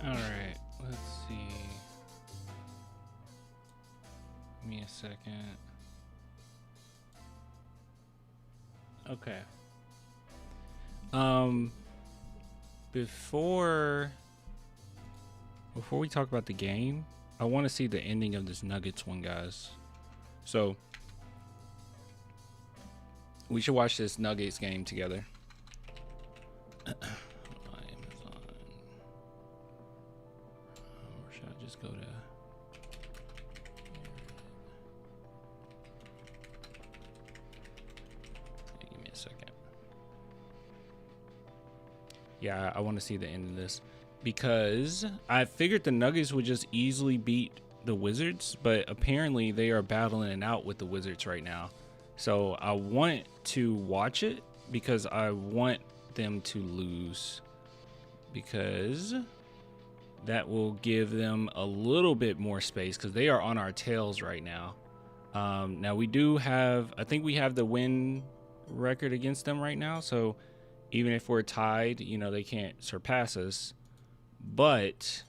All right, let's see. Give me a second. Okay. Before we talk about the game, I want to see the ending of this Nuggets one, guys. So we should watch this Nuggets game together. Or should I just go to? Give me a second. Yeah, I want to see the end of this because I figured the Nuggets would just easily beat the Wizards, but apparently they are battling it out with the Wizards right now. So I want to watch it because I want them to lose, because that will give them a little bit more space because they are on our tails right now. Now we do have, I think we have the win record against them right now. So even if we're tied, you know, they can't surpass us, but,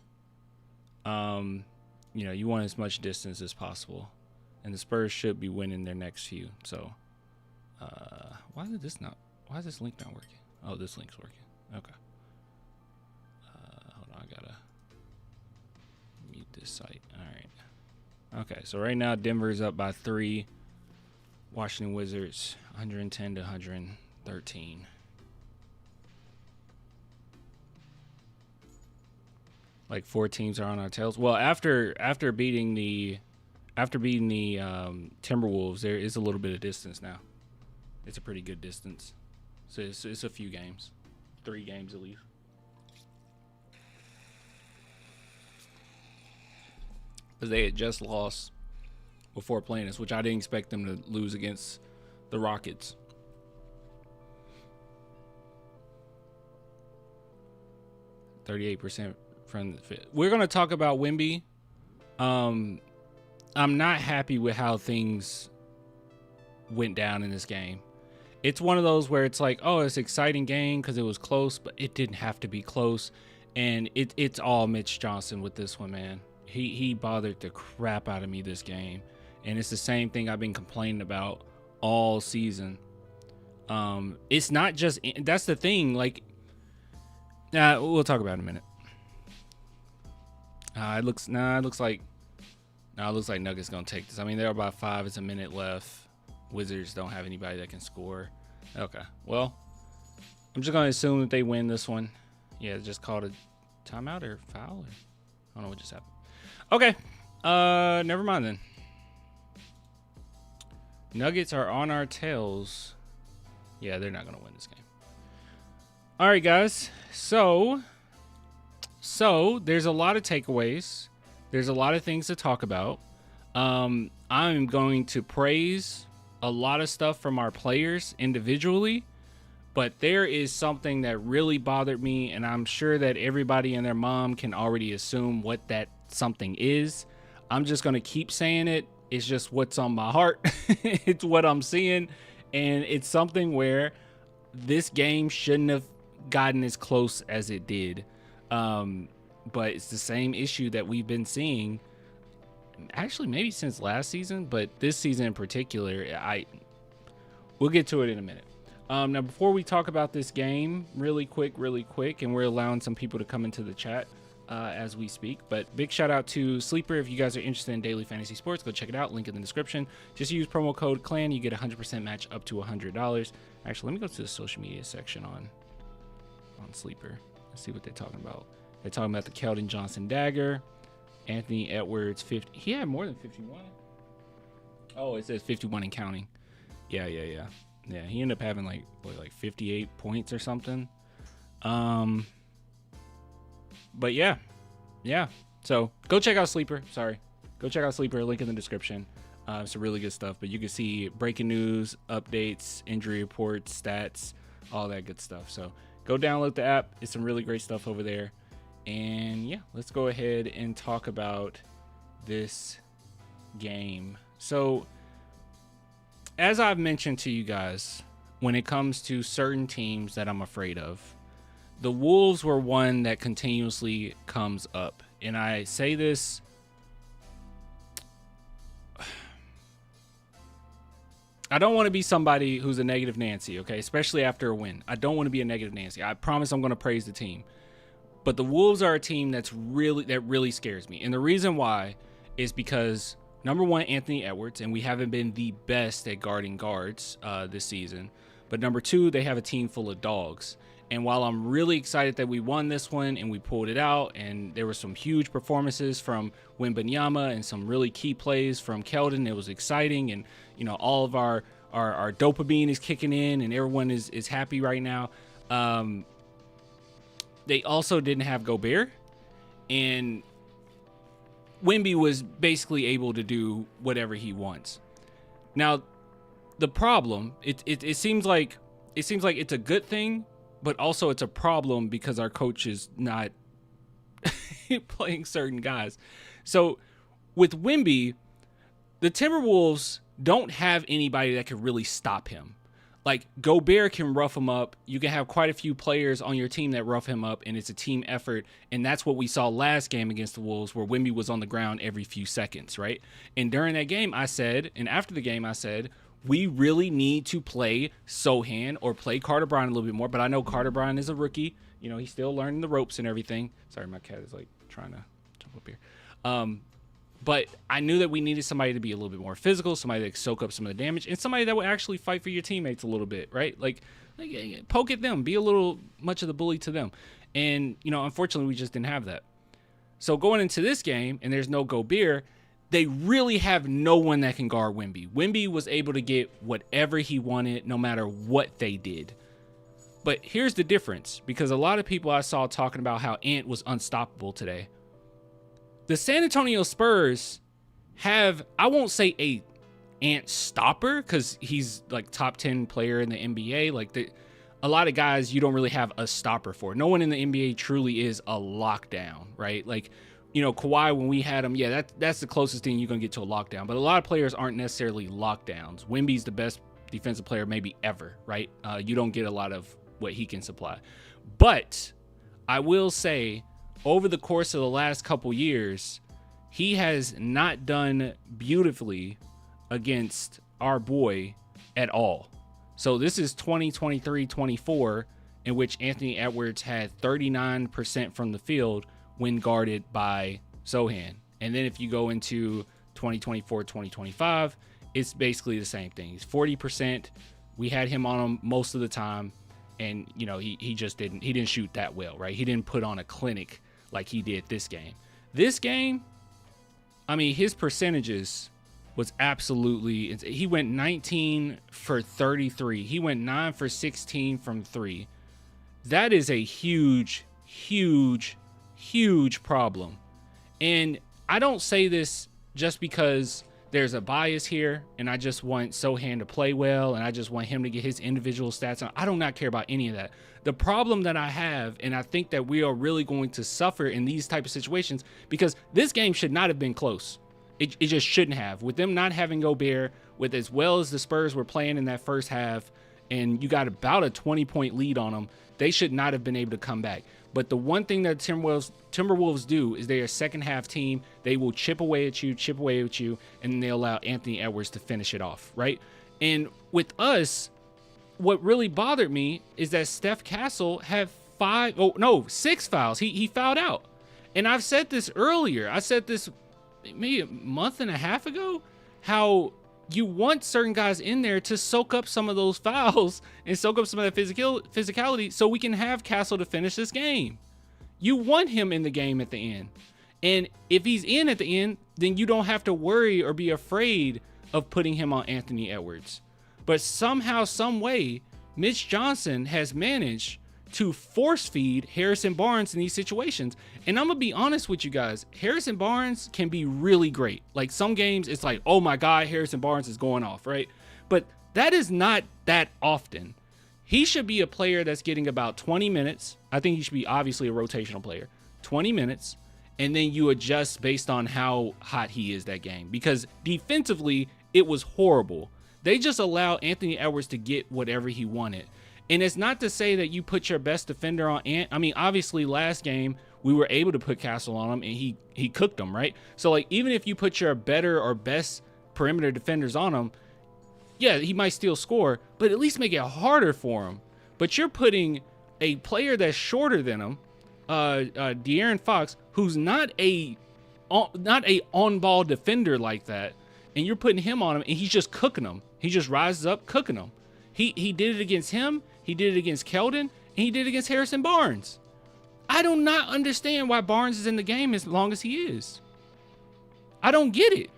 you know, you want as much distance as possible, and the Spurs should be winning their next few. So, why is this link not working? Oh, this link's working. Okay. Hold on, I gotta mute this site. All right. Okay, so right now Denver is up by 3. Washington Wizards 110 to 113. Like 4 teams are on our tails. Well, after beating the Timberwolves, there is a little bit of distance now. It's a pretty good distance. So it's a few games, 3 games at least. Because they had just lost before playing us, which I didn't expect them to lose against the Rockets. %38 from the fit. We're gonna talk about Wemby. I'm not happy with how things went down in this game. It's one of those where it's like, oh, it's an exciting game because it was close, but it didn't have to be close. And it's all Mitch Johnson with this one, man. He bothered the crap out of me this game. And it's the same thing I've been complaining about all season. It's not just, that's the thing. Like, we'll talk about it in a minute. It looks like Nuggets gonna take this. I mean, they're about 5. It's a minute left. Wizards don't have anybody that can score. Okay, well, I'm just gonna assume that they win this one. Yeah, just called a timeout or foul. I don't know what just happened. Okay, never mind then. Nuggets are on our tails. Yeah, they're not gonna win this game. All right, guys. So there's a lot of takeaways. There's a lot of things to talk about. I'm going to praise a lot of stuff from our players individually, but there is something that really bothered me, and I'm sure that everybody and their mom can already assume what that something is. I'm just going to keep saying it. It's just what's on my heart. It's what I'm seeing, and it's something where this game shouldn't have gotten as close as it did. But it's the same issue that we've been seeing actually maybe since last season, but this season in particular. We'll get to it in a minute. Now, before we talk about this game really quick, and we're allowing some people to come into the chat as we speak, but big shout out to Sleeper. If you guys are interested in daily fantasy sports, go check it out. Link in the description. Just use promo code CLAN. You get 100% match up to $100. Actually, let me go to the social media section on Sleeper. Let's see what they're talking about. They're talking about the Keldon Johnson dagger. Anthony Edwards, 50. He had more than 51. Oh, it says 51 and counting. Yeah. Yeah, he ended up having like 58 points or something. But yeah. So go check out Sleeper. Go check out Sleeper. Link in the description. Some really good stuff. But you can see breaking news, updates, injury reports, stats, all that good stuff. So go download the app. It's some really great stuff over there. And yeah, let's go ahead and talk about this game. So, as I've mentioned to you guys, when it comes to certain teams that I'm afraid of, the Wolves were one that continuously comes up. And I say this, I don't want to be somebody who's a negative Nancy, okay? Especially after a win. I don't want to be a negative Nancy. I promise I'm going to praise the team. But the Wolves are a team that really scares me. And the reason why is because, number one, Anthony Edwards, and we haven't been the best at guarding guards this season. But number two, they have a team full of dogs. And while I'm really excited that we won this one and we pulled it out, and there were some huge performances from Wembanyama and some really key plays from Keldon, it was exciting. And, you know, all of our dopamine is kicking in and everyone is happy right now. They also didn't have Gobert, and Wemby was basically able to do whatever he wants. Now, the problem, it seems like it's a good thing, but also it's a problem because our coach is not playing certain guys. So with Wemby, the Timberwolves don't have anybody that can really stop him. Like, Gobert can rough him up. You can have quite a few players on your team that rough him up, and it's a team effort. And that's what we saw last game against the Wolves, where Wemby was on the ground every few seconds, right? And during that game, I said, and after the game, I said, we really need to play Sohan or play Carter Bryant a little bit more. But I know Carter Bryant is a rookie. You know, he's still learning the ropes and everything. Sorry, my cat is, like, trying to jump up here. But I knew that we needed somebody to be a little bit more physical, somebody that could soak up some of the damage, and somebody that would actually fight for your teammates a little bit, right? Like poke at them, be a little much of the bully to them. And, you know, unfortunately, we just didn't have that. So going into this game, and there's no Gobert, they really have no one that can guard Wemby. Wemby was able to get whatever he wanted, no matter what they did. But here's the difference, because a lot of people I saw talking about how Ant was unstoppable today. The San Antonio Spurs have, I won't say a Ant stopper, because he's like top 10 player in the NBA. Like, a lot of guys you don't really have a stopper for. No one in the NBA truly is a lockdown, right? Like, you know, Kawhi, when we had him, yeah, that's the closest thing you're going to get to a lockdown. But a lot of players aren't necessarily lockdowns. Wemby's the best defensive player maybe ever, right? You don't get a lot of what he can supply. But I will say, over the course of the last couple years, he has not done beautifully against our boy at all. So this is 2023-24, in which Anthony Edwards had 39% from the field when guarded by Sohan. And then if you go into 2024-2025, it's basically the same thing. He's 40%. We had him on him most of the time, and, you know, he just didn't shoot that well, right? He didn't put on a clinic like he did this game. This game, I mean, his percentages was absolutely, he went 19 for 33. He went 9 for 16 from 3. That is a huge problem. And I don't say this just because there's a bias here and I just want Sohan to play well and I just want him to get his individual stats on. I do not care about any of that. The problem that I have, and I think that we are really going to suffer in these type of situations, because this game should not have been close. It just shouldn't have. With them not having Gobert, with as well as the Spurs were playing in that first half, and you got about a 20-point lead on them, they should not have been able to come back. But the one thing that Timberwolves do is they're a second-half team. They will chip away at you, and they allow Anthony Edwards to finish it off, right? And with us, what really bothered me is that Steph Castle had 6 fouls. He fouled out. And I've said this earlier. I said this maybe a month and a half ago, how you want certain guys in there to soak up some of those fouls and soak up some of that physicality so we can have Castle to finish this game. You want him in the game at the end. And if he's in at the end, then you don't have to worry or be afraid of putting him on Anthony Edwards. But somehow, some way, Mitch Johnson has managed to force feed Harrison Barnes in these situations. And I'm gonna be honest with you guys, Harrison Barnes can be really great. Like, some games it's like, oh my God, Harrison Barnes is going off, right? But that is not that often. He should be a player that's getting about 20 minutes. I think he should be obviously a rotational player. 20 minutes, and then you adjust based on how hot he is that game. Because defensively, it was horrible. They just allowed Anthony Edwards to get whatever he wanted. And it's not to say that you put your best defender on Ant. I mean, obviously last game we were able to put Castle on him and he cooked them, right? So like, even if you put your better or best perimeter defenders on him, yeah, he might still score, but at least make it harder for him. But you're putting a player that's shorter than him, De'Aaron Fox, who's not a on-ball defender like that, and you're putting him on him, and he's just cooking them. He just rises up, cooking them. He did it against him. He did it against Keldon, and he did it against Harrison Barnes. I do not understand why Barnes is in the game as long as he is. I don't get it.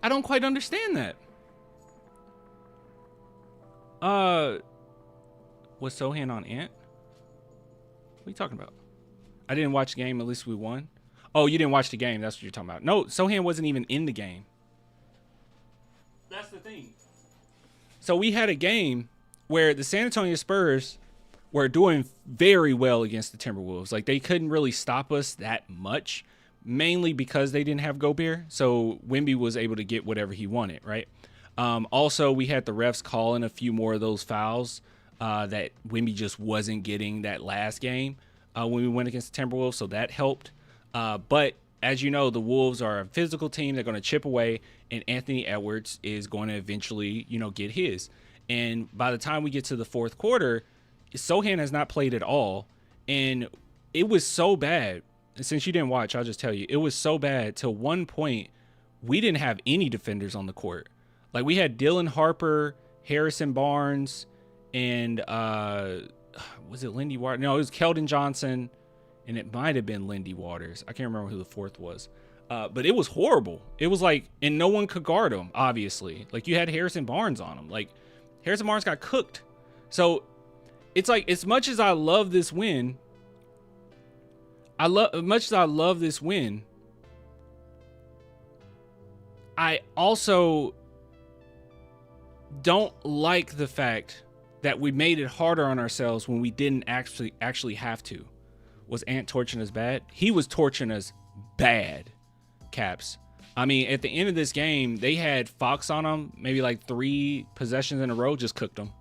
I don't quite understand that. Was Sohan on Ant? What are you talking about? I didn't watch the game. At least we won. Oh, you didn't watch the game. That's what you're talking about. No, Sohan wasn't even in the game. That's the thing. So we had a game where the San Antonio Spurs were doing very well against the Timberwolves. Like, they couldn't really stop us that much, mainly because they didn't have Gobert. So Wemby was able to get whatever he wanted, right? Also, we had the refs calling a few more of those fouls that Wemby just wasn't getting that last game when we went against the Timberwolves, so that helped. But as you know, the Wolves are a physical team. They're going to chip away, and Anthony Edwards is going to eventually, get his. And by the time we get to the fourth quarter, Sohan has not played at all, and it was so bad. And since you didn't watch, I'll just tell you, it was so bad to one point we didn't have any defenders on the court. Like, we had Dylan Harper, Harrison Barnes, and was it Lindy Waters? No, it was Keldon Johnson, and it might have been Lindy Waters. I can't remember who the fourth was. But it was horrible. It was like, and no one could guard him, obviously. Like, you had Harrison Barnes on him. Like, Harrison Barnes got cooked. So it's like, as much as I love this win, I also don't like the fact that we made it harder on ourselves when we didn't actually have to. Was Ant torching us bad? He was torching us bad, Caps. I mean, at the end of this game, they had Fox on them, maybe like 3 possessions in a row, just cooked them.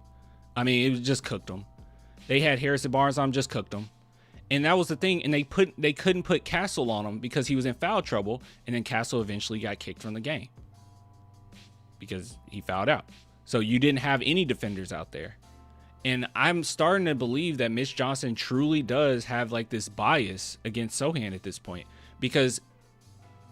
I mean, it was just cooked them. They had Harrison Barnes on them, just cooked them. And that was the thing. And they couldn't put Castle on him because he was in foul trouble. And then Castle eventually got kicked from the game because he fouled out. So you didn't have any defenders out there. And I'm starting to believe that Mitch Johnson truly does have like this bias against Sohan at this point, because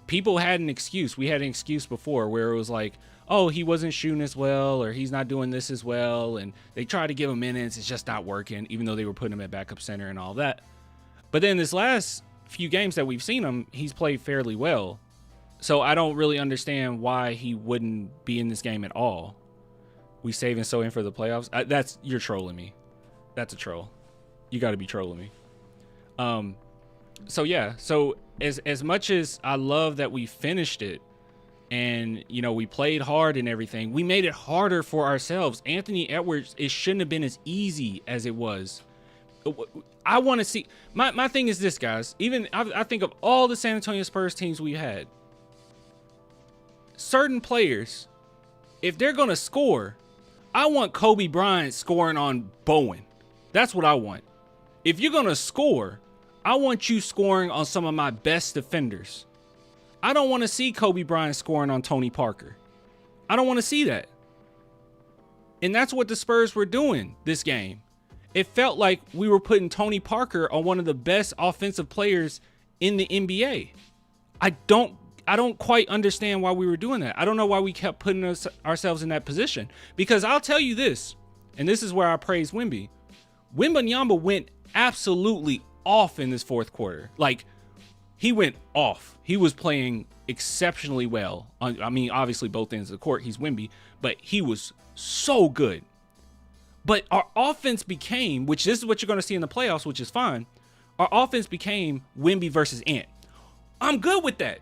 people had an excuse. We had an excuse before where it was like, oh, he wasn't shooting as well, or he's not doing this as well. And they tried to give him minutes. It's just not working, even though they were putting him at backup center and all that. But then this last few games that we've seen him, he's played fairly well. So I don't really understand why he wouldn't be in this game at all. We saving Sohan for the playoffs? You're trolling me. That's a troll. You got to be trolling me. So yeah. So as much as I love that we finished it, and we played hard and everything, we made it harder for ourselves. Anthony Edwards, it shouldn't have been as easy as it was. I want to see. My thing is this, guys. Even I think of all the San Antonio Spurs teams we had, certain players, if they're gonna score, I want Kobe Bryant scoring on Bowen. That's what I want. If you're going to score, I want you scoring on some of my best defenders. I don't want to see Kobe Bryant scoring on Tony Parker. I don't want to see that. And that's what the Spurs were doing this game. It felt like we were putting Tony Parker on one of the best offensive players in the NBA. I don't quite understand why we were doing that. I don't know why we kept putting ourselves in that position. Because I'll tell you this, and this is where I praise Wemby. Wembanyama went absolutely off in this fourth quarter. Like, he went off. He was playing exceptionally well. I mean, obviously both ends of the court, he's Wemby, but he was so good. But our offense became, which this is what you're going to see in the playoffs, which is fine. Our offense became Wemby versus Ant. I'm good with that.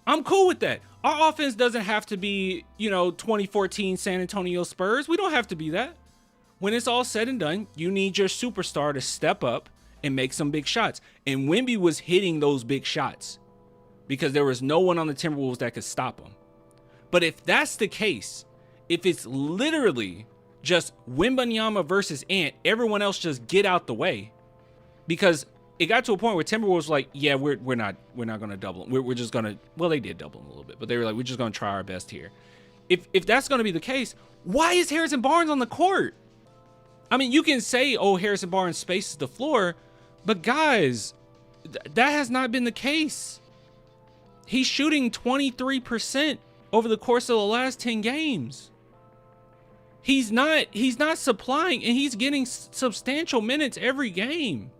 I'm cool with that. Our offense doesn't have to be, 2014 San Antonio Spurs. We don't have to be that. When it's all said and done, you need your superstar to step up and make some big shots. And Wemby was hitting those big shots because there was no one on the Timberwolves that could stop him. But if that's the case, if it's literally just Wembanyama versus Ant, everyone else just get out the way. Because it got to a point where Timberwolves were like, yeah, we're not going to double them. We're just going to, well, they did double them a little bit, but they were like, we're just going to try our best here. If that's going to be the case, why is Harrison Barnes on the court? I mean, you can say, oh, Harrison Barnes spaces the floor, but guys, that has not been the case. He's shooting 23% over the course of the last 10 games. He's not supplying, and he's getting substantial minutes every game.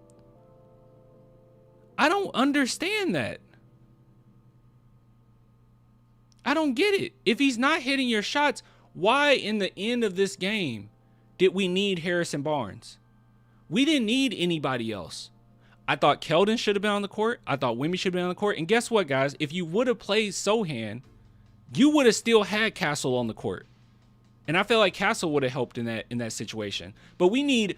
I don't understand that. I don't get it. If he's not hitting your shots, why in the end of this game did we need Harrison Barnes? We didn't need anybody else. I thought Keldon should have been on the court. I thought Wemby should have been on the court. And guess what, guys? If you would have played Sohan, you would have still had Castle on the court. And I feel like Castle would have helped in that situation. But we need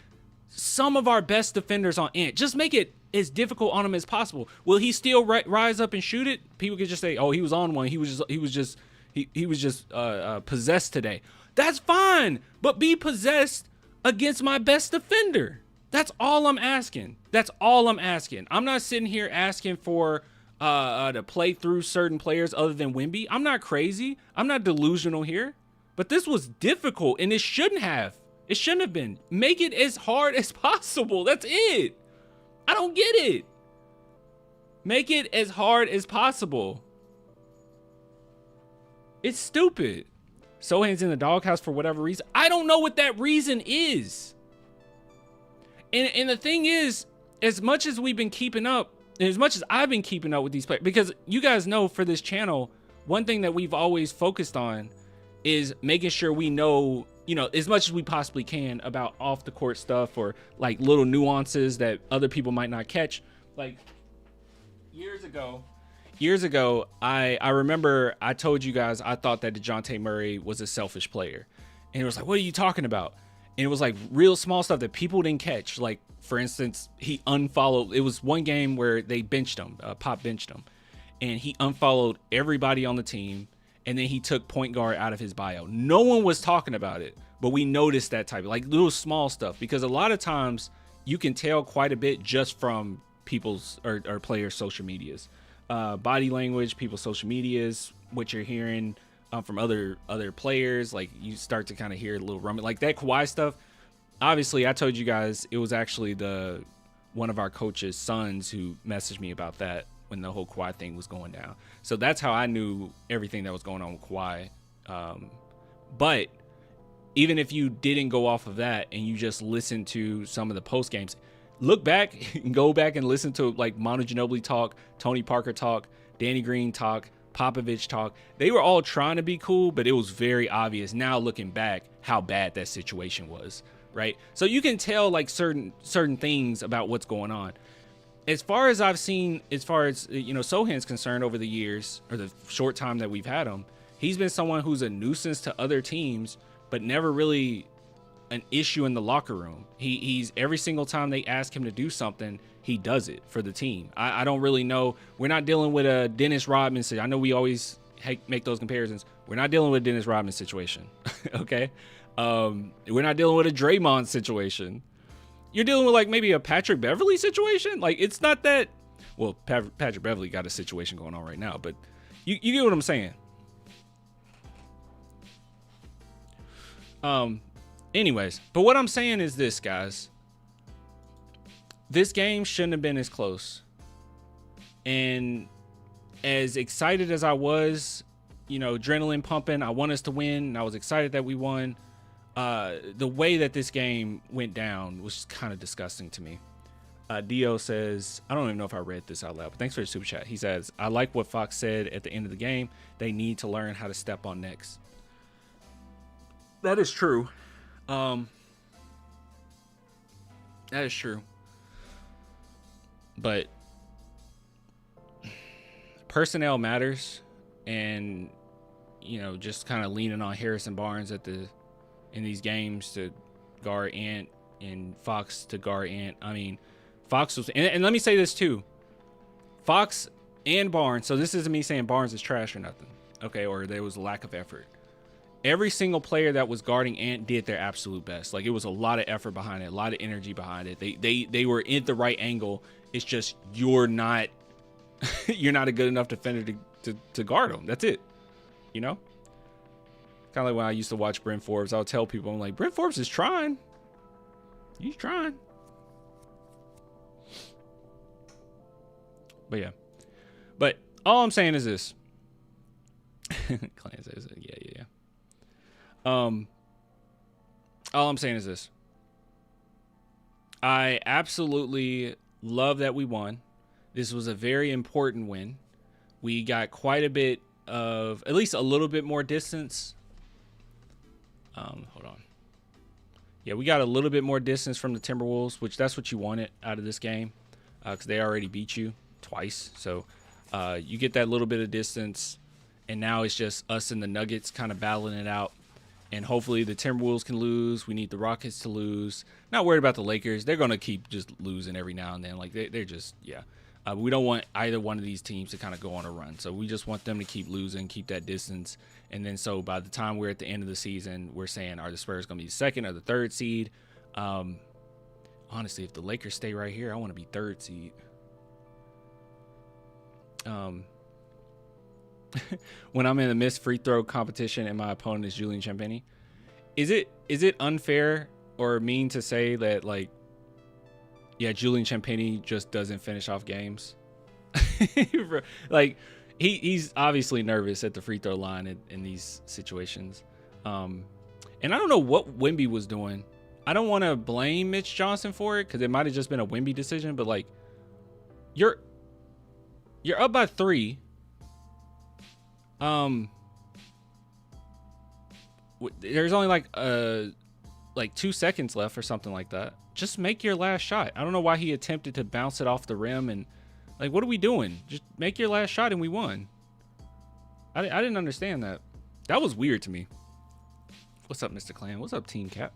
some of our best defenders on Ant. Just make it as difficult on him as possible. Will he still rise up and shoot it? People could just say, "Oh, he was on one. He was just possessed today." That's fine, but be possessed against my best defender. That's all I'm asking. That's all I'm asking. I'm not sitting here asking for to play through certain players other than Wemby. I'm not crazy. I'm not delusional here. But this was difficult, and it shouldn't have. It shouldn't have been. Make it as hard as possible. That's it. I don't get it. Make it as hard as possible. It's stupid. Sohan's in the doghouse for whatever reason. I don't know what that reason is. And the thing is, as much as we've been keeping up, and as much as I've been keeping up with these players, because you guys know for this channel, one thing that we've always focused on is making sure we know, as much as we possibly can about off the court stuff or like little nuances that other people might not catch. Like years ago, I remember I told you guys I thought that DeJounte Murray was a selfish player. And it was like, what are you talking about? And it was like real small stuff that people didn't catch. Like, for instance, he unfollowed. It was one game where they benched him, Pop benched him. And he unfollowed everybody on the team. And then he took point guard out of his bio. No one was talking about it, but we noticed that type of like little small stuff, because a lot of times you can tell quite a bit just from people's or players' social medias, body language, people's social medias, what you're hearing from other players. Like you start to kind of hear a little rumbling, like that Kawhi stuff. Obviously, I told you guys it was actually one of our coach's sons who messaged me about that when the whole Kawhi thing was going down. So that's how I knew everything that was going on with Kawhi. But even if you didn't go off of that and you just listen to some of the post games, look back and go back and listen to like Manu Ginobili talk, Tony Parker talk, Danny Green talk, Popovich talk. They were all trying to be cool, but it was very obvious now looking back how bad that situation was, right? So you can tell like certain things about what's going on. As far as I've seen, as far as, Sohan's concerned over the years, or the short time that we've had him, he's been someone who's a nuisance to other teams, but never really an issue in the locker room. He's every single time they ask him to do something, he does it for the team. I don't really know. We're not dealing with a Dennis Rodman. I know we always make those comparisons. We're not dealing with a Dennis Rodman situation. Okay. We're not dealing with a Draymond situation. You're dealing with like maybe a Patrick Beverley situation. Like it's not that. Well, Patrick Beverley got a situation going on right now, but you get what I'm saying. Anyways, but what I'm saying is this, guys. This game shouldn't have been as close. And as excited as I was, adrenaline pumping, I want us to win, and I was excited that we won. The way that this game went down was kind of disgusting to me. Dio says, I don't even know if I read this out loud, but thanks for the super chat. He says, I like what Fox said at the end of the game. They need to learn how to step on necks. That is true. That is true. But personnel matters, and just kind of leaning on Harrison Barnes in these games to guard Ant and Fox to guard Ant. I mean, Fox was, and let me say this too, Fox and Barnes. So this isn't me saying Barnes is trash or nothing, okay, or there was a lack of effort. every single player that was guarding Ant did their absolute best. Like, it was a lot of effort behind it, a lot of energy behind it. They were in the right angle. It's just you're not you're not a good enough defender to guard them. That's it. You know? Kind of like when I used to watch Brent Forbes. I would tell people, I'm like, Brent Forbes is trying. He's trying. But yeah. But all I'm saying is this. Clan says, yeah. All I'm saying is this. I absolutely love that we won. This was a very important win. We got quite a bit of, at least a little bit more distance. Hold on. Yeah, we got a little bit more distance from the Timberwolves, which that's what you wanted out of this game, because they already beat you twice. So you get that little bit of distance, and now it's just us and the Nuggets kind of battling it out. And hopefully the Timberwolves can lose. We need the Rockets to lose. Not worried about the Lakers. They're going to keep just losing every now and then. Like, they're just, yeah. We don't want either one of these teams to kind of go on a run. So we just want them to keep losing, keep that distance. And then so by the time we're at the end of the season, we're saying, are the Spurs going to be the second or the third seed? Honestly, if the Lakers stay right here, I want to be third seed. When I'm in a missed free throw competition and my opponent is Julian Champagnie, is it unfair or mean to say that, like, yeah, Julian Champagnie just doesn't finish off games? Like, he's obviously nervous at the free throw line in these situations. And I don't know what Wemby was doing. I don't want to blame Mitch Johnson for it, because it might have just been a Wemby decision, but like, you're up by 3. There's only like 2 seconds left or something like that. Just make your last shot. I don't know why he attempted to bounce it off the rim, and like, what are we doing? Just make your last shot and we won. I didn't understand that. That was weird to me. What's up, Mr. Clan? What's up, Team Cap?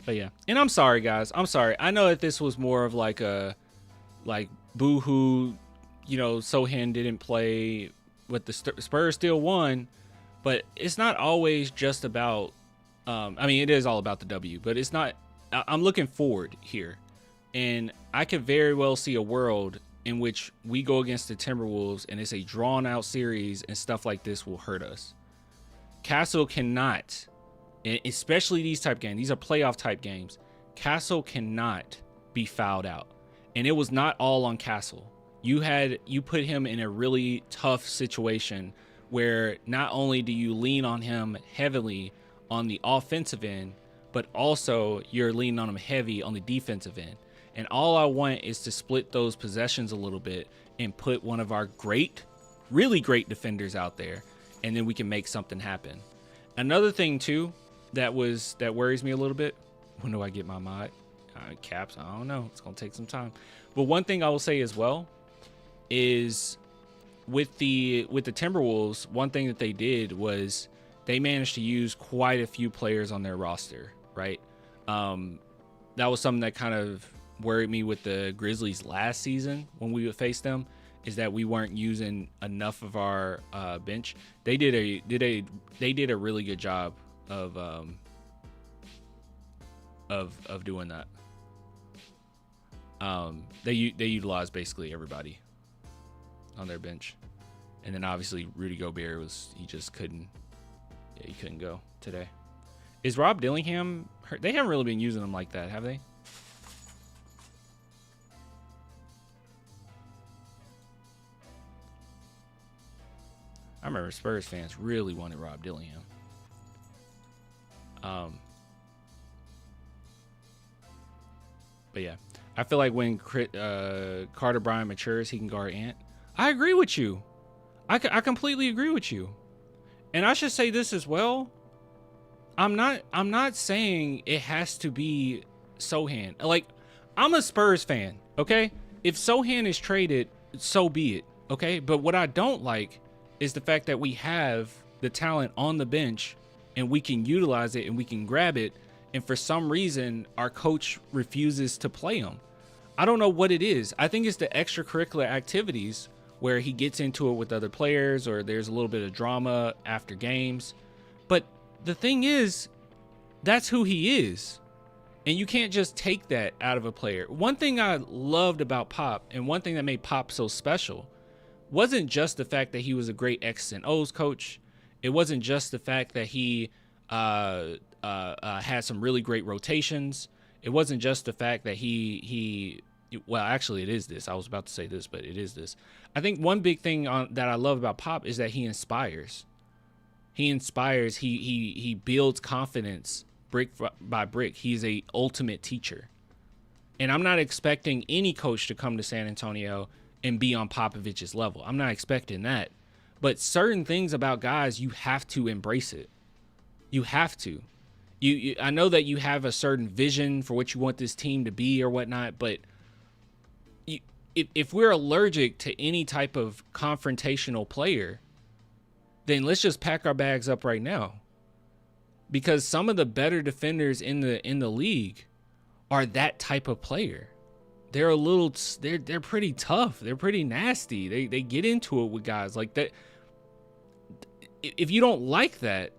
But yeah, and I'm sorry, guys. I'm sorry. I know that this was more of like a boo-hoo, you know, Sohan didn't play, but the Spurs still won. But it's not always just about, I mean, it is all about the W, but it's not. I'm looking forward here, and I could very well see a world in which we go against the Timberwolves and it's a drawn out series and stuff like this will hurt us. Castle cannot, especially these type games. These are playoff type games. Castle cannot be fouled out, and it was not all on Castle. You put him in a really tough situation where not only do you lean on him heavily on the offensive end, but also you're leaning on him heavy on the defensive end. And all I want is to split those possessions a little bit and put one of our really great defenders out there, and then we can make something happen. Another thing too that worries me a little bit. When do I get my mod caps? I don't know. It's gonna take some time. But one thing I will say as well is with the Timberwolves, one thing that they did was they managed to use quite a few players on their roster, right? That was something that kind of worried me with the Grizzlies last season when we would face them, is that we weren't using enough of our bench. They did a really good job of doing that. They utilized basically everybody on their bench, and then obviously Rudy Gobert he just couldn't go today. Is Rob Dillingham hurt? They haven't really been using him like that, have they? I remember Spurs fans really wanted Rob Dillingham. But yeah, I feel like when Carter Bryant matures, he can guard Ant. I agree with you. I completely agree with you. And I should say this as well. I'm not saying it has to be Sohan. Like, I'm a Spurs fan, okay? If Sohan is traded, so be it, okay? But what I don't like is the fact that we have the talent on the bench and we can utilize it and we can grab it, and for some reason our coach refuses to play him. I don't know what it is. I think it's the extracurricular activities where he gets into it with other players, or there's a little bit of drama after games. But the thing is, that's who he is. And you can't just take that out of a player. One thing I loved about Pop, and one thing that made Pop so special, wasn't just the fact that he was a great X's and O's coach. It wasn't just the fact that he had some really great rotations. It wasn't just the fact that well, actually, it is this. I was about to say this, but it is this. I think one big thing that I love about Pop is that he inspires. He inspires. He builds confidence brick by brick. He's a ultimate teacher. And I'm not expecting any coach to come to San Antonio and be on Popovich's level. I'm not expecting that. But certain things about guys, you have to embrace it. You have to. I know that you have a certain vision for what you want this team to be or whatnot, but if we're allergic to any type of confrontational player, then let's just pack our bags up right now. Because some of the better defenders in the league are that type of player. They're pretty tough. They're pretty nasty. They get into it with guys like that. If you don't like that,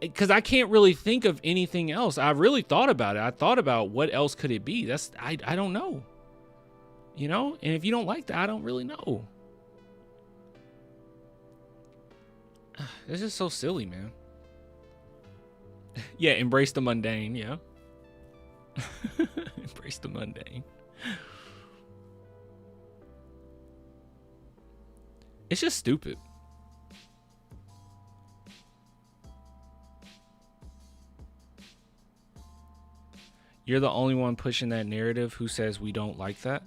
because I can't really think of anything else. I really thought about it. I thought about what else could it be. I don't know. You know? And if you don't like that, I don't really know. It's just so silly, man. Yeah, embrace the mundane, yeah. Embrace the mundane. It's just stupid. You're the only one pushing that narrative who says we don't like that.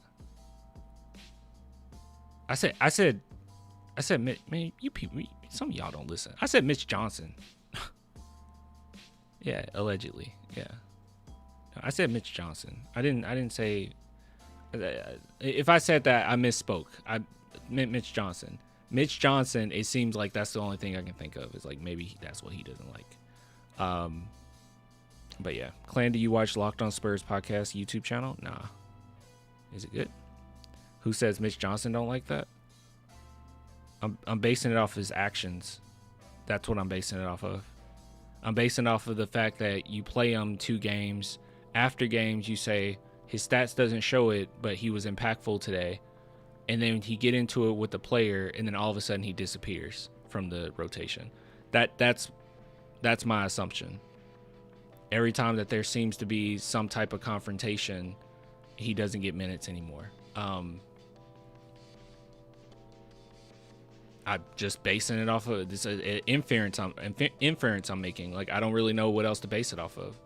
I said, man, you people, some of y'all don't listen. I said Mitch Johnson. Yeah, allegedly. Yeah. I said Mitch Johnson. I didn't say. If I said that, I misspoke. I meant Mitch Johnson. Mitch Johnson. It seems like that's the only thing I can think of. Is like maybe that's what he doesn't like. But yeah, Clan, do you watch Locked On Spurs podcast YouTube channel? Nah. Is it good? Who says Mitch Johnson don't like that? I'm basing it off his actions. That's what I'm basing it off of. I'm basing it off of the fact that you play him 2 games. After games, you say his stats doesn't show it, but he was impactful today. And then he get into it with the player, and then all of a sudden he disappears from the rotation. That's my assumption. Every time that there seems to be some type of confrontation, he doesn't get minutes anymore. I'm just basing it off of this inference I'm making. Like, I don't really know what else to base it off of.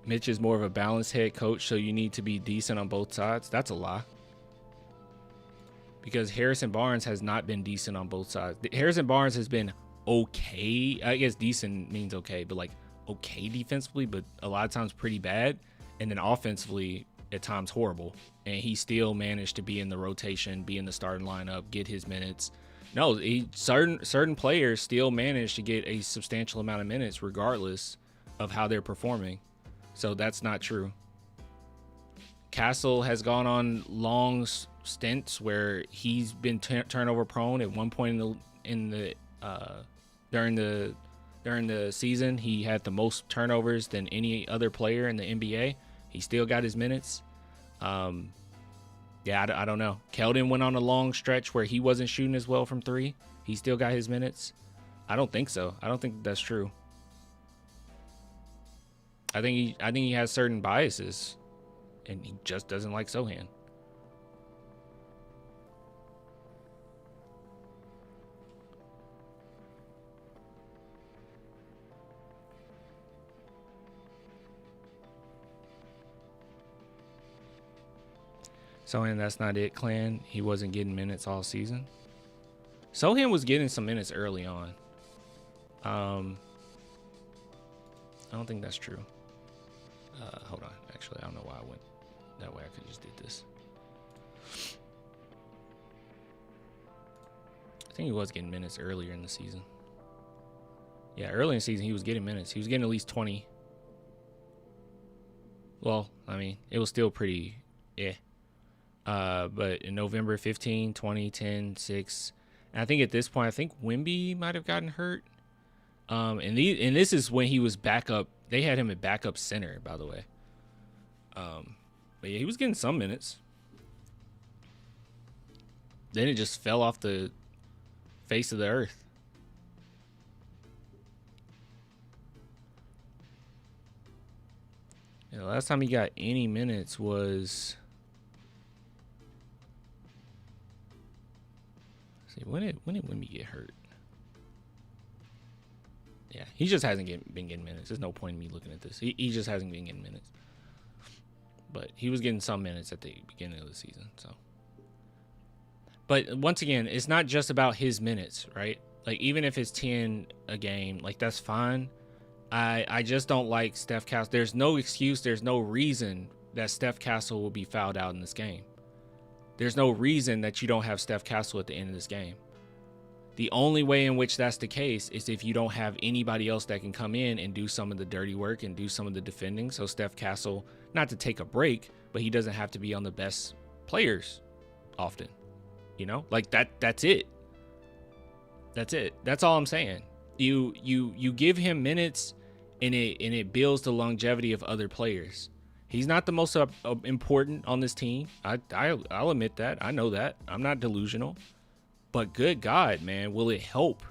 Mitch is more of a balanced head coach, so you need to be decent on both sides. That's a lie. Because Harrison Barnes has not been decent on both sides. Harrison Barnes has been okay. I guess decent means okay, but like okay defensively, but a lot of times pretty bad. And then offensively, at times horrible. And he still managed to be in the rotation, be in the starting lineup, get his minutes. No, certain players still manage to get a substantial amount of minutes regardless of how they're performing. So that's not true. Castle has gone on long stints where he's been turnover prone. At one point during the season, he had the most turnovers than any other player in the NBA. He still got his minutes. I don't know. Keldon went on a long stretch where he wasn't shooting as well from 3. He still got his minutes. I don't think so. I don't think that's true. I think he has certain biases, and he just doesn't like Sohan. Sohan, that's not it, Clan. He wasn't getting minutes all season. Sohan was getting some minutes early on. I don't think that's true. Hold on. Actually, I don't know why I went that way. I could just did this. I think he was getting minutes earlier in the season. Yeah, early in the season, he was getting minutes. He was getting at least 20. Well, I mean, it was still pretty Yeah. But in November 15, 20, 10, 6. And I think at this point, I think Wemby might have gotten hurt. And this is when he was backup. They had him at backup center, by the way. But yeah, he was getting some minutes. Then it just fell off the face of the earth. Yeah, the last time he got any minutes was... See, when did Wemby get hurt? Yeah, he just hasn't been getting minutes. There's no point in me looking at this. He just hasn't been getting minutes. But he was getting some minutes at the beginning of the season. So, but once again, it's not just about his minutes, right? Like, even if it's 10 a game, like, that's fine. I just don't like Steph Castle. There's no excuse. There's no reason that Steph Castle will be fouled out in this game. There's no reason that you don't have Steph Castle at the end of this game. The only way in which that's the case is if you don't have anybody else that can come in and do some of the dirty work and do some of the defending. So Steph Castle, not to take a break, but he doesn't have to be on the best players often. You know, like that's it. That's it. That's all I'm saying. You give him minutes and it builds the longevity of other players. He's not the most important on this team. I'll admit that. I know that. I'm not delusional. But good God, man, will it help?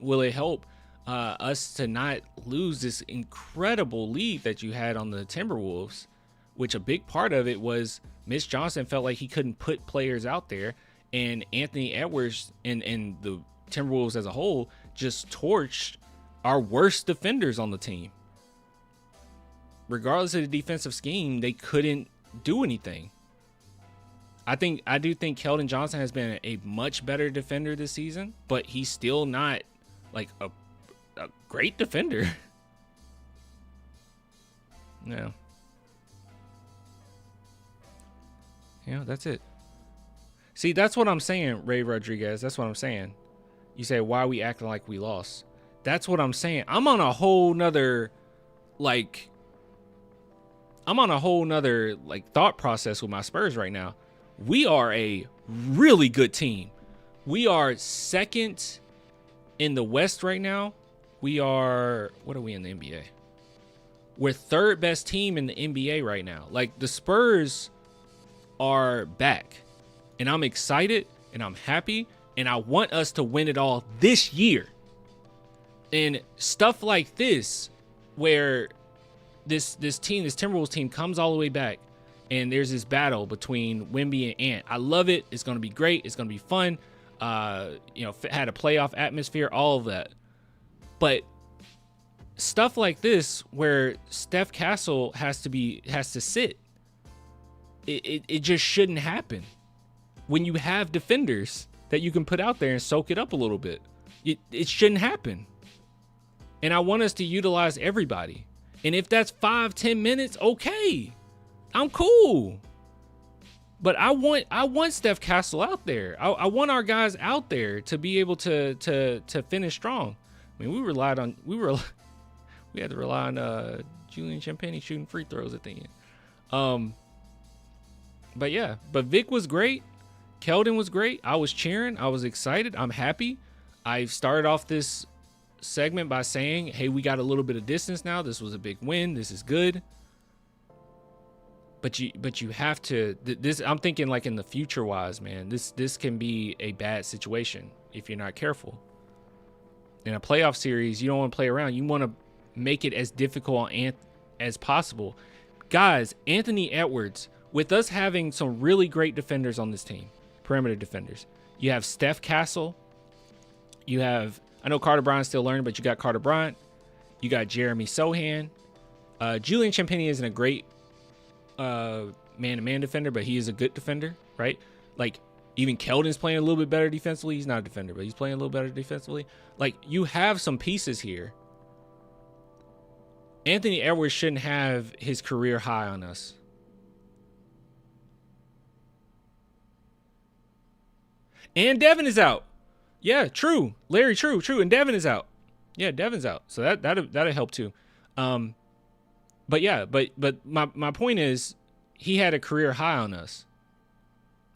Will it help us to not lose this incredible lead that you had on the Timberwolves, which a big part of it was Mitch Johnson felt like he couldn't put players out there, and Anthony Edwards and the Timberwolves as a whole just torched our worst defenders on the team. Regardless of the defensive scheme, they couldn't do anything. I do think Keldon Johnson has been a much better defender this season, but he's still not like a great defender. No. Yeah, that's it. See, that's what I'm saying, Ray Rodriguez. That's what I'm saying. You say, why are we acting like we lost? That's what I'm saying. I'm on a whole nother thought process with my Spurs right now. We are a really good team. We are second in the West right now. We are, what are we in the NBA? We're third best team in the NBA right now. Like, the Spurs are back. And I'm excited and I'm happy. And I want us to win it all this year. And stuff like this, where this Timberwolves team comes all the way back, and there's this battle between Wemby and Ant. I love it. It's going to be great. It's going to be fun. Had a playoff atmosphere, all of that. But stuff like this, where Steph Castle has to sit, it just shouldn't happen. When you have defenders that you can put out there and soak it up a little bit, it shouldn't happen. And I want us to utilize everybody. And if that's 5-10 minutes, okay. I'm cool. But I want Steph Castle out there. I want our guys out there to be able to finish strong. I mean, we had to rely on Julian Champagnie shooting free throws at the end. But yeah, but Vic was great. Keldon was great. I was cheering. I was excited. I'm happy. I started off this segment by saying, hey, we got a little bit of distance now. This was a big win. This is good. But you have to, this, I'm thinking like in the future wise, man, this can be a bad situation if you're not careful. In a playoff series, you don't want to play around. You want to make it as difficult as possible. Guys, Anthony Edwards, with us having some really great defenders on this team, perimeter defenders, you have Steph Castle. You have, I know Carter Bryant's still learning, but you got Carter Bryant. You got Jeremy Sohan. Julian Champagnie isn't a great man-to-man defender, but he is a good defender, right? Like, even Keldon's playing a little bit better defensively. He's not a defender, but he's playing a little better defensively. Like, you have some pieces here. Anthony Edwards shouldn't have his career high on us. And Devin is out. Yeah, true. Larry, true. And Devin is out. Yeah, Devin's out. So that'll help too. But yeah, but my point is, he had a career high on us.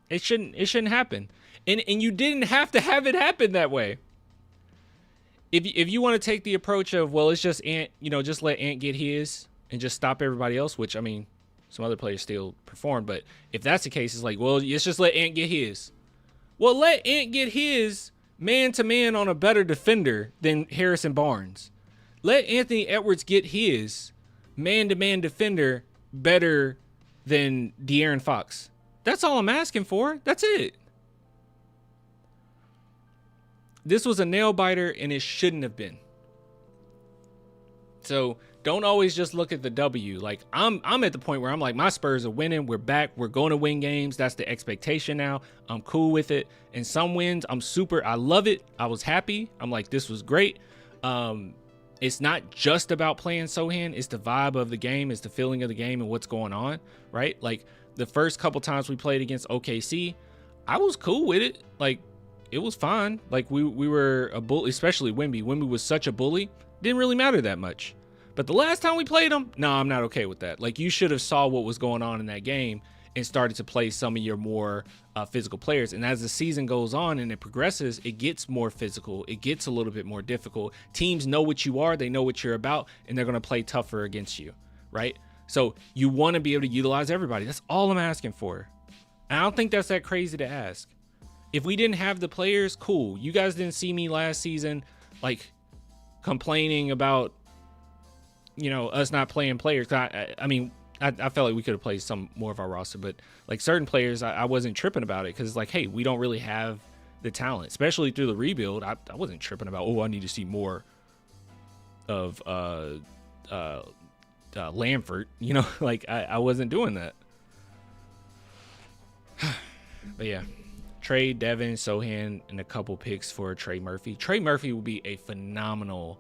It shouldn't happen. And you didn't have to have it happen that way. If you want to take the approach of, well, it's just Ant, just let Ant get his and just stop everybody else, which, I mean, some other players still perform, but if that's the case, it's like, well, let's just let Ant get his. Well, let Ant get his man-to-man on a better defender than Harrison Barnes. Let Anthony Edwards get his man-to-man defender better than De'Aaron Fox. That's all I'm asking for. That's it. This was a nail-biter, and it shouldn't have been. So don't always just look at the W. Like, I'm at the point where I'm like, my Spurs are winning. We're back. We're going to win games. That's the expectation now. I'm cool with it. And some wins, I love it. I was happy. I'm like, this was great. It's not just about playing Sohan. It's the vibe of the game. It's the feeling of the game and what's going on, right? Like, the first couple times we played against OKC, I was cool with it. Like, it was fine. Like, we were a bully, especially Wemby. Wemby was such a bully. Didn't really matter that much. But the last time we played him, no, I'm not okay with that. Like, you should have saw what was going on in that game and started to play some of your more physical players. And as the season goes on and it progresses, it gets more physical. It gets a little bit more difficult. Teams know what you are. They know what you're about, and they're going to play tougher against you, right? So you want to be able to utilize everybody. That's all I'm asking for. And I don't think that's that crazy to ask. If we didn't have the players, cool. You guys didn't see me last season, like, complaining about, us not playing players. I mean, I felt like we could have played some more of our roster, but like certain players, I wasn't tripping about it because it's like, hey, we don't really have the talent, especially through the rebuild. I wasn't tripping about, I need to see more of Lamford, like I wasn't doing that. But yeah, trade Devin, Sohan, and a couple picks for Trey Murphy. Trey Murphy will be a phenomenal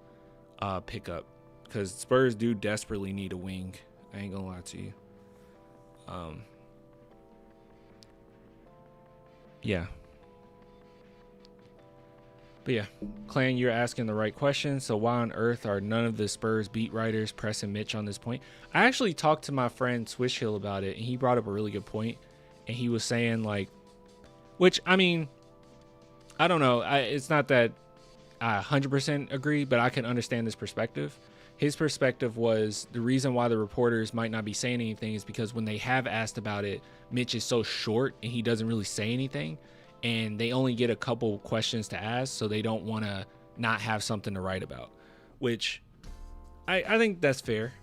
pickup because Spurs do desperately need a wing. I ain't gonna lie to you. Yeah. But yeah, Clan, you're asking the right question. So why on earth are none of the Spurs beat writers pressing Mitch on this point? I actually talked to my friend Swish Hill about it, and he brought up a really good point. And he was saying, like, which, I mean, I don't know. It's not that I 100% agree, but I can understand this perspective. His perspective was the reason why the reporters might not be saying anything is because when they have asked about it, Mitch is so short and he doesn't really say anything. And they only get a couple questions to ask, so they don't want to not have something to write about, which I think that's fair.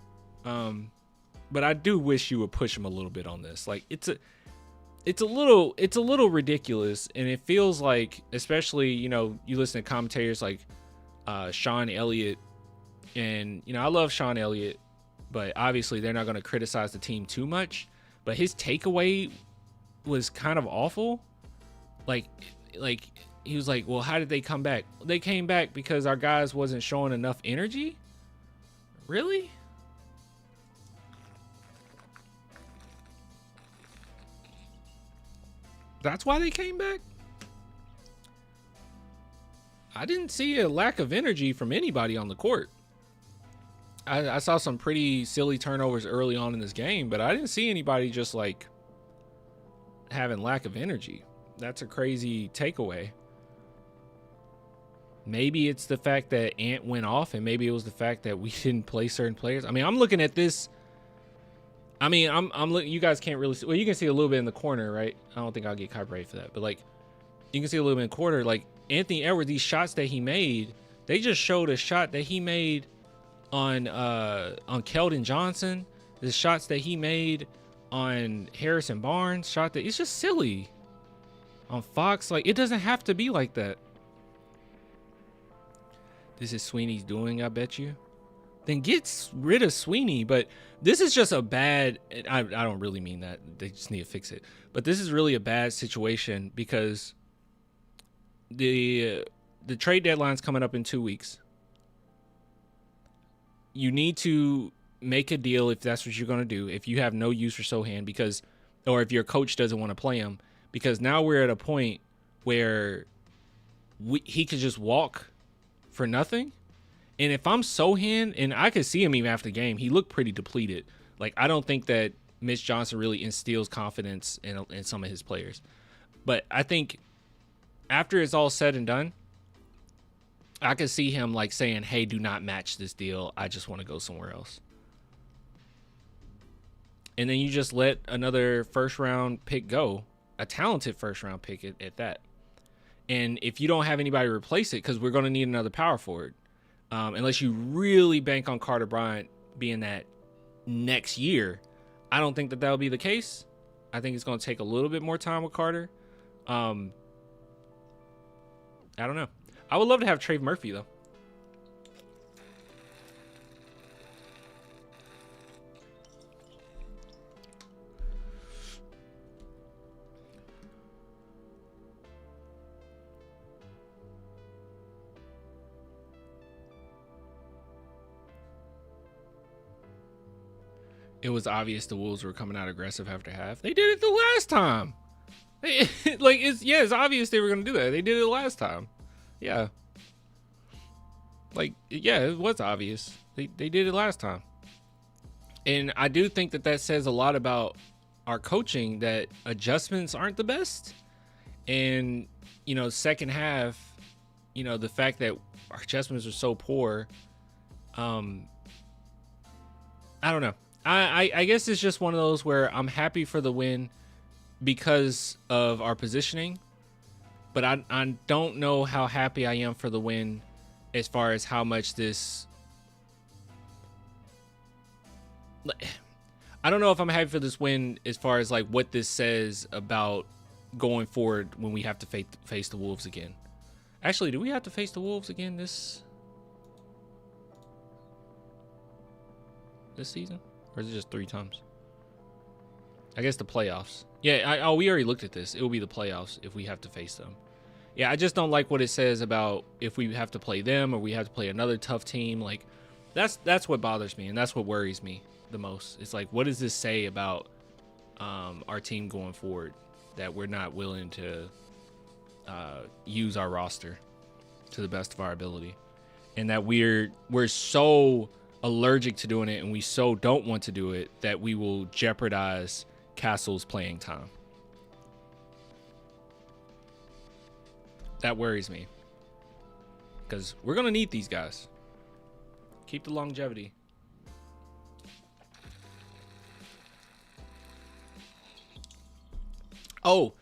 But I do wish you would push him a little bit on this. Like, it's a little ridiculous, and it feels like, especially, you listen to commentators like Sean Elliott, and I love Sean Elliott, but obviously they're not going to criticize the team too much. But his takeaway was kind of awful. Like he was like, well, how did they come back? They came back because our guys wasn't showing enough energy. Really? That's why they came back? I didn't see a lack of energy from anybody on the court. I saw some pretty silly turnovers early on in this game, but I didn't see anybody just like having lack of energy. That's a crazy takeaway. Maybe it's the fact that Ant went off, and maybe it was the fact that we didn't play certain players. I mean, I'm looking at this. I mean, I'm looking. You guys can't really see. Well, you can see a little bit in the corner, right? I don't think I'll get copyrighted for that, but like, you can see a little bit in the corner. Like Anthony Edwards, these shots that he made, they just showed a shot that he made on Keldon Johnson. The shots that he made on Harrison Barnes. It's just silly. On Fox, like, it doesn't have to be like that. This is Sweeney's doing, I bet you. Then get rid of Sweeney. But this is just a bad, I don't really mean that. They just need to fix it. But this is really a bad situation because the trade deadline's coming up in 2 weeks. You need to make a deal if that's what you're going to do. If you have no use for Sohan, or if your coach doesn't want to play him. Because now we're at a point where he could just walk for nothing. And if I'm Sohan, and I could see him even after the game, he looked pretty depleted. Like, I don't think that Mitch Johnson really instills confidence in some of his players. But I think after it's all said and done, I could see him like saying, hey, do not match this deal. I just want to go somewhere else. And then you just let another first round pick go, a talented first round pick at that. And if you don't have anybody to replace it, because we're going to need another power forward, unless you really bank on Carter Bryant being that next year, I don't think that that'll be the case. I think it's going to take a little bit more time with Carter. I don't know. I would love to have Trey Murphy, though. It was obvious the Wolves were coming out aggressive after half. They did it the last time. It's obvious they were going to do that. They did it last time. Yeah. It was obvious. They did it last time. And I do think that says a lot about our coaching, that adjustments aren't the best. And, second half, the fact that our adjustments are so poor, I don't know. I guess it's just one of those where I'm happy for the win because of our positioning, but I don't know how happy I am for the win as far as how much this... I don't know if I'm happy for this win as far as like what this says about going forward when we have to face the Wolves again. Actually, do we have to face the Wolves again this season? Or is it just 3 times? I guess the playoffs. Yeah, we already looked at this. It will be the playoffs if we have to face them. Yeah, I just don't like what it says about if we have to play them or we have to play another tough team. Like, that's what bothers me, and that's what worries me the most. It's like, what does this say about our team going forward, that we're not willing to use our roster to the best of our ability, and that we're so allergic to doing it and we so don't want to do it that we will jeopardize Castle's playing time. That worries me, because we're going to need these guys. Keep the longevity. Oh,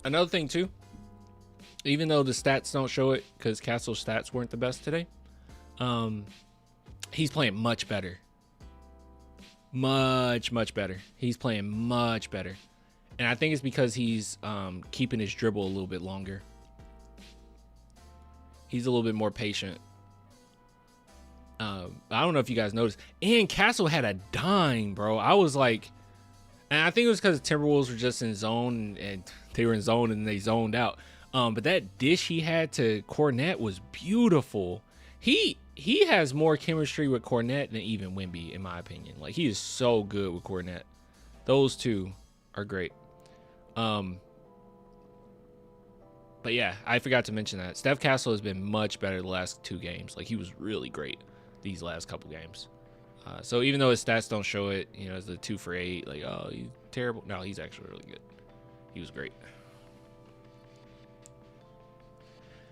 another thing too, even though the stats don't show it because Castle's stats weren't the best today, he's playing much better. Much better. He's playing much better. And I think it's because he's keeping his dribble a little bit longer. He's a little bit more patient. I don't know if you guys noticed. And Castle had a dime, bro. I was like... And I think it was because the Timberwolves were just in zone. And they were in zone and they zoned out. But that dish he had to Cornette was beautiful. He has more chemistry with Cornette than even Wemby, in my opinion. Like, he is so good with Cornette. Those two are great. But yeah, I forgot to mention that Steph Castle has been much better the last 2 games. Like, he was really great these last couple games. So even though his stats don't show it, as the 2 for 8, like, oh, he's terrible. No, he's actually really good. He was great.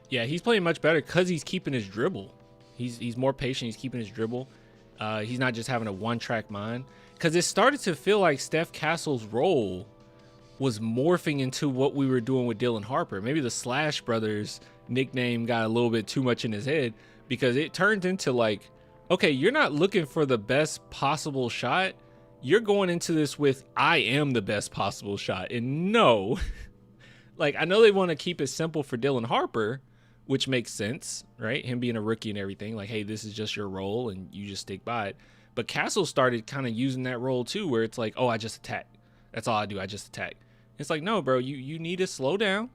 Yeah, he's playing much better because he's keeping his dribble. He's more patient. He's keeping his dribble. He's not just having a one-track mind. Because it started to feel like Steph Castle's role was morphing into what we were doing with Dylan Harper. Maybe the Slash Brothers nickname got a little bit too much in his head, because it turned into like, okay, you're not looking for the best possible shot. You're going into this with, I am the best possible shot. And no, like, I know they want to keep it simple for Dylan Harper, which makes sense, right? Him being a rookie and everything, like, hey, this is just your role and you just stick by it. But Castle started kind of using that role too, where it's like, oh, I just attack. That's all I do. I just attack. It's like, no, bro, you need to slow down,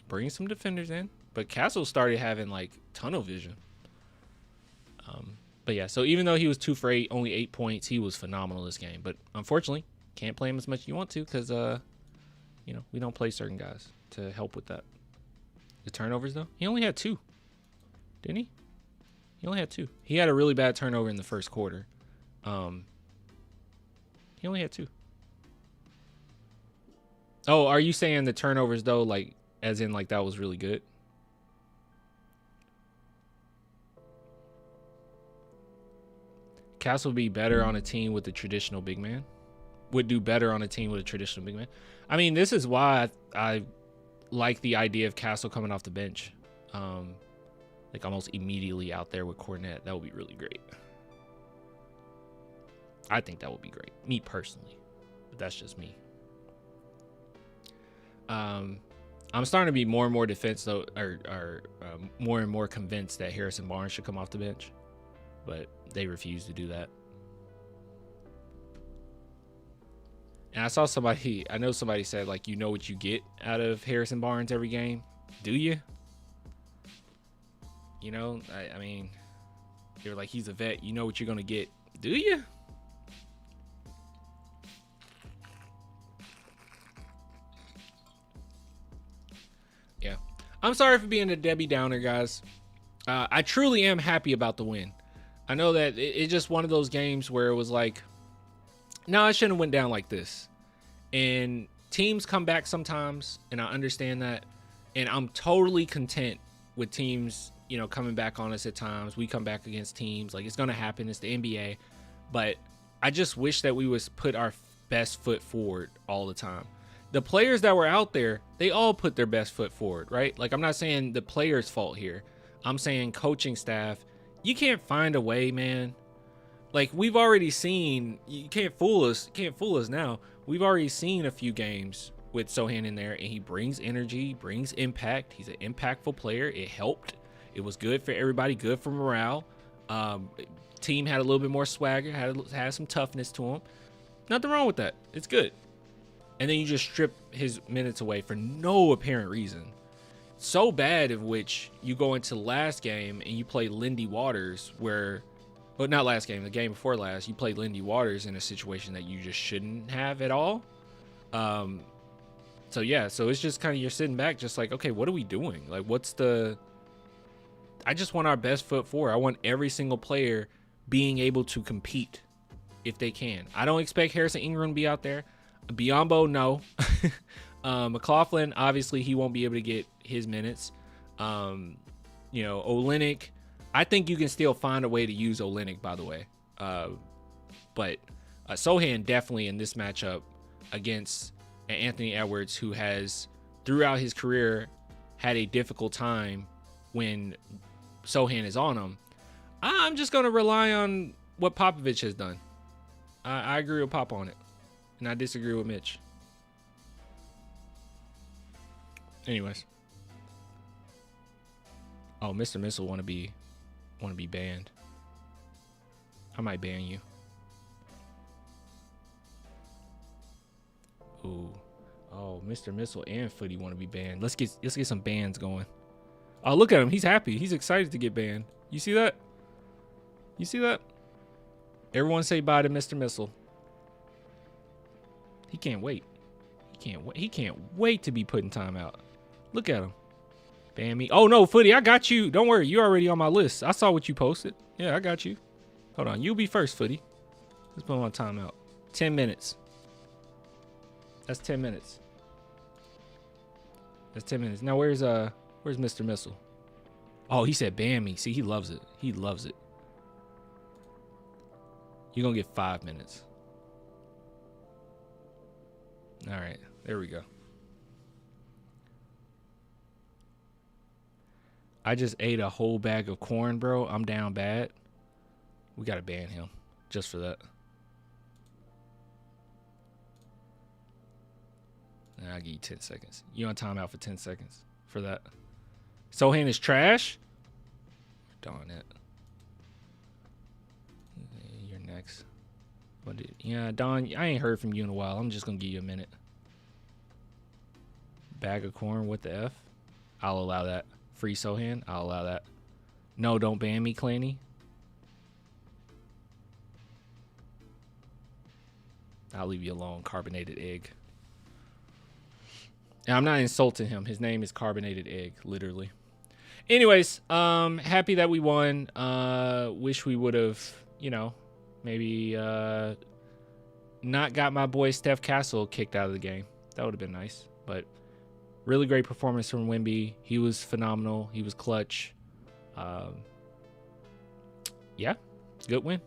bring some defenders in. But Castle started having like tunnel vision. But yeah, so even though he was 2 for 8, only 8 points, he was phenomenal this game. But unfortunately, can't play him as much as you want to, because we don't play certain guys to help with that. The turnovers, though, he only had 2, didn't he? He only had 2. He had a really bad turnover in the first quarter. He only had 2. Oh, are you saying the turnovers though, like as in like that was really good? Castle would be better on a team with a traditional big man. Would do better on a team with a traditional big man. I mean, this is why I like the idea of Castle coming off the bench. Like almost immediately out there with Cornette. That would be really great. I think that would be great. Me personally. But that's just me. I'm starting to be more and more defensive, or more and more convinced that Harrison Barnes should come off the bench. But they refuse to do that. And I know somebody said, like, you know what you get out of Harrison Barnes every game. Do you? You know, I mean, you're like, he's a vet. You know what you're going to get. Do you? Yeah. I'm sorry for being a Debbie Downer, guys. I truly am happy about the win. I know that it's just one of those games where it was like, no, I shouldn't have went down like this. And teams come back sometimes, and I understand that. And I'm totally content with teams, you know, coming back on us at times. We come back against teams. Like, it's going to happen. It's the NBA. But I just wish that we would put our best foot forward all the time. The players that were out there, they all put their best foot forward, right? Like, I'm not saying the players' fault here. I'm saying coaching staff. You can't find a way, man. Like, we've already seen, you can't fool us now. We've already seen a few games with Sohan in there, and he brings energy, brings impact. He's an impactful player. It helped. It was good for everybody, good for morale. Team had a little bit more swagger, had some toughness to him. Nothing wrong with that. It's good. And then you just strip his minutes away for no apparent reason. So bad of which you go into the last game and you play Lindy Waters where, well, not last game, the game before last, you played Lindy Waters in a situation that you just shouldn't have at all. So yeah, so it's just kind of, you're sitting back just like, okay, what are we doing? Like, I just want our best foot forward. I want every single player being able to compete if they can. I don't expect Harrison Ingram to be out there. Biyombo, no. McLaughlin, obviously he won't be able to get his minutes. You know, Olynyk, I think you can still find a way to use Olynyk, by the way. But Sohan definitely in this matchup against Anthony Edwards, who has throughout his career had a difficult time when Sohan is on him. I'm just going to rely on what Popovich has done. I agree with Pop on it, and I disagree with Mitch. Anyways. Oh, Mr. Missile want to be banned. I might ban you. Ooh. Oh, Mr. Missile and Footy want to be banned. Let's get some bans going. Oh, look at him. He's happy. He's excited to get banned. You see that? You see that? Everyone say bye to Mr. Missile. He can't wait. He can't wait to be put in timeout. Look at him. Ban me. Oh, no, Footy, I got you. Don't worry. You're already on my list. I saw what you posted. Yeah, I got you. Hold on. You'll be first, Footy. Let's put him on timeout. 10 minutes. That's 10 minutes. That's 10 minutes. Now, where's Mr. Missile? Oh, he said ban me. See, he loves it. He loves it. You're going to get 5 minutes. All right. There we go. I just ate a whole bag of corn, bro. I'm down bad. We got to ban him just for that. I'll give you 10 seconds. You on timeout for 10 seconds for that. Sohan is trash? Darn it. You're next. Yeah, Don, I ain't heard from you in a while. I'm just going to give you a minute. Bag of corn, what the F? I'll allow that. Free Sohan, I'll allow that. No, don't ban me, Clanny. I'll leave you alone, carbonated egg. And I'm not insulting him. His name is Carbonated Egg, literally. Anyways, happy that we won. Wish we would have, you know, maybe not got my boy Steph Castle kicked out of the game. That would have been nice. But really great performance from Wemby. He was phenomenal. He was clutch. Yeah, good win.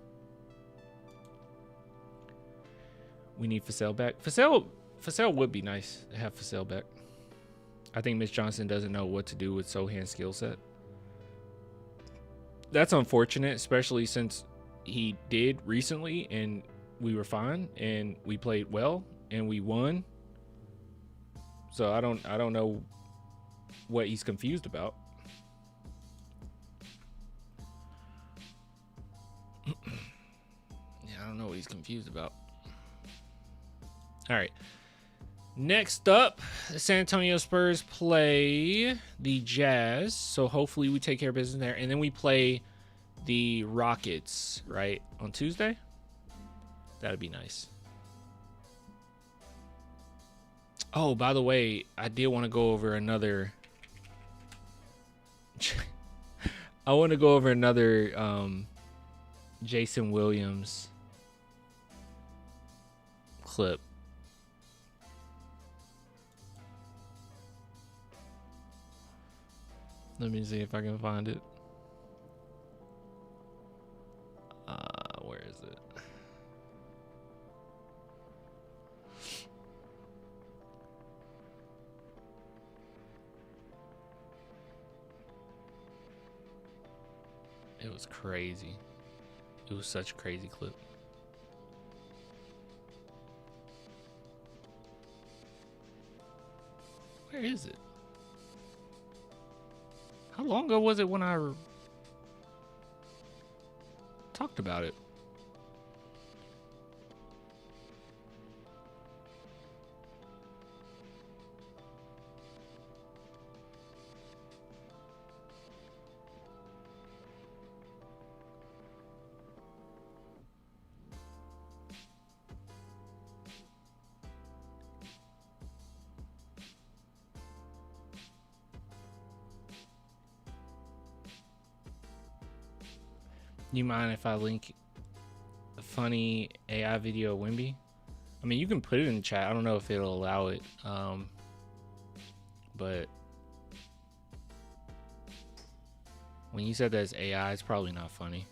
We need Fasell back. Fasell would be nice to have Fasell back. I think Mitch Johnson doesn't know what to do with Sohan's skill set. That's unfortunate, especially since he did recently and we were fine and we played well and we won. So I don't know what he's confused about. Yeah, I don't know what he's confused about. All right. Next up, the San Antonio Spurs play the Jazz. So hopefully we take care of business there. And then we play the Rockets, right, on Tuesday. That'd be nice. Oh, by the way, I did want to go over another... I want to go over another Jason Williams clip. Let me see if I can find it. Where is it? It was crazy. It was such a crazy clip. Where is it? How long ago was it when I talked about it? You mind if I link a funny AI video of Wemby? I mean, you can put it in the chat. I don't know if it'll allow it. But when you said that's AI, it's probably not funny.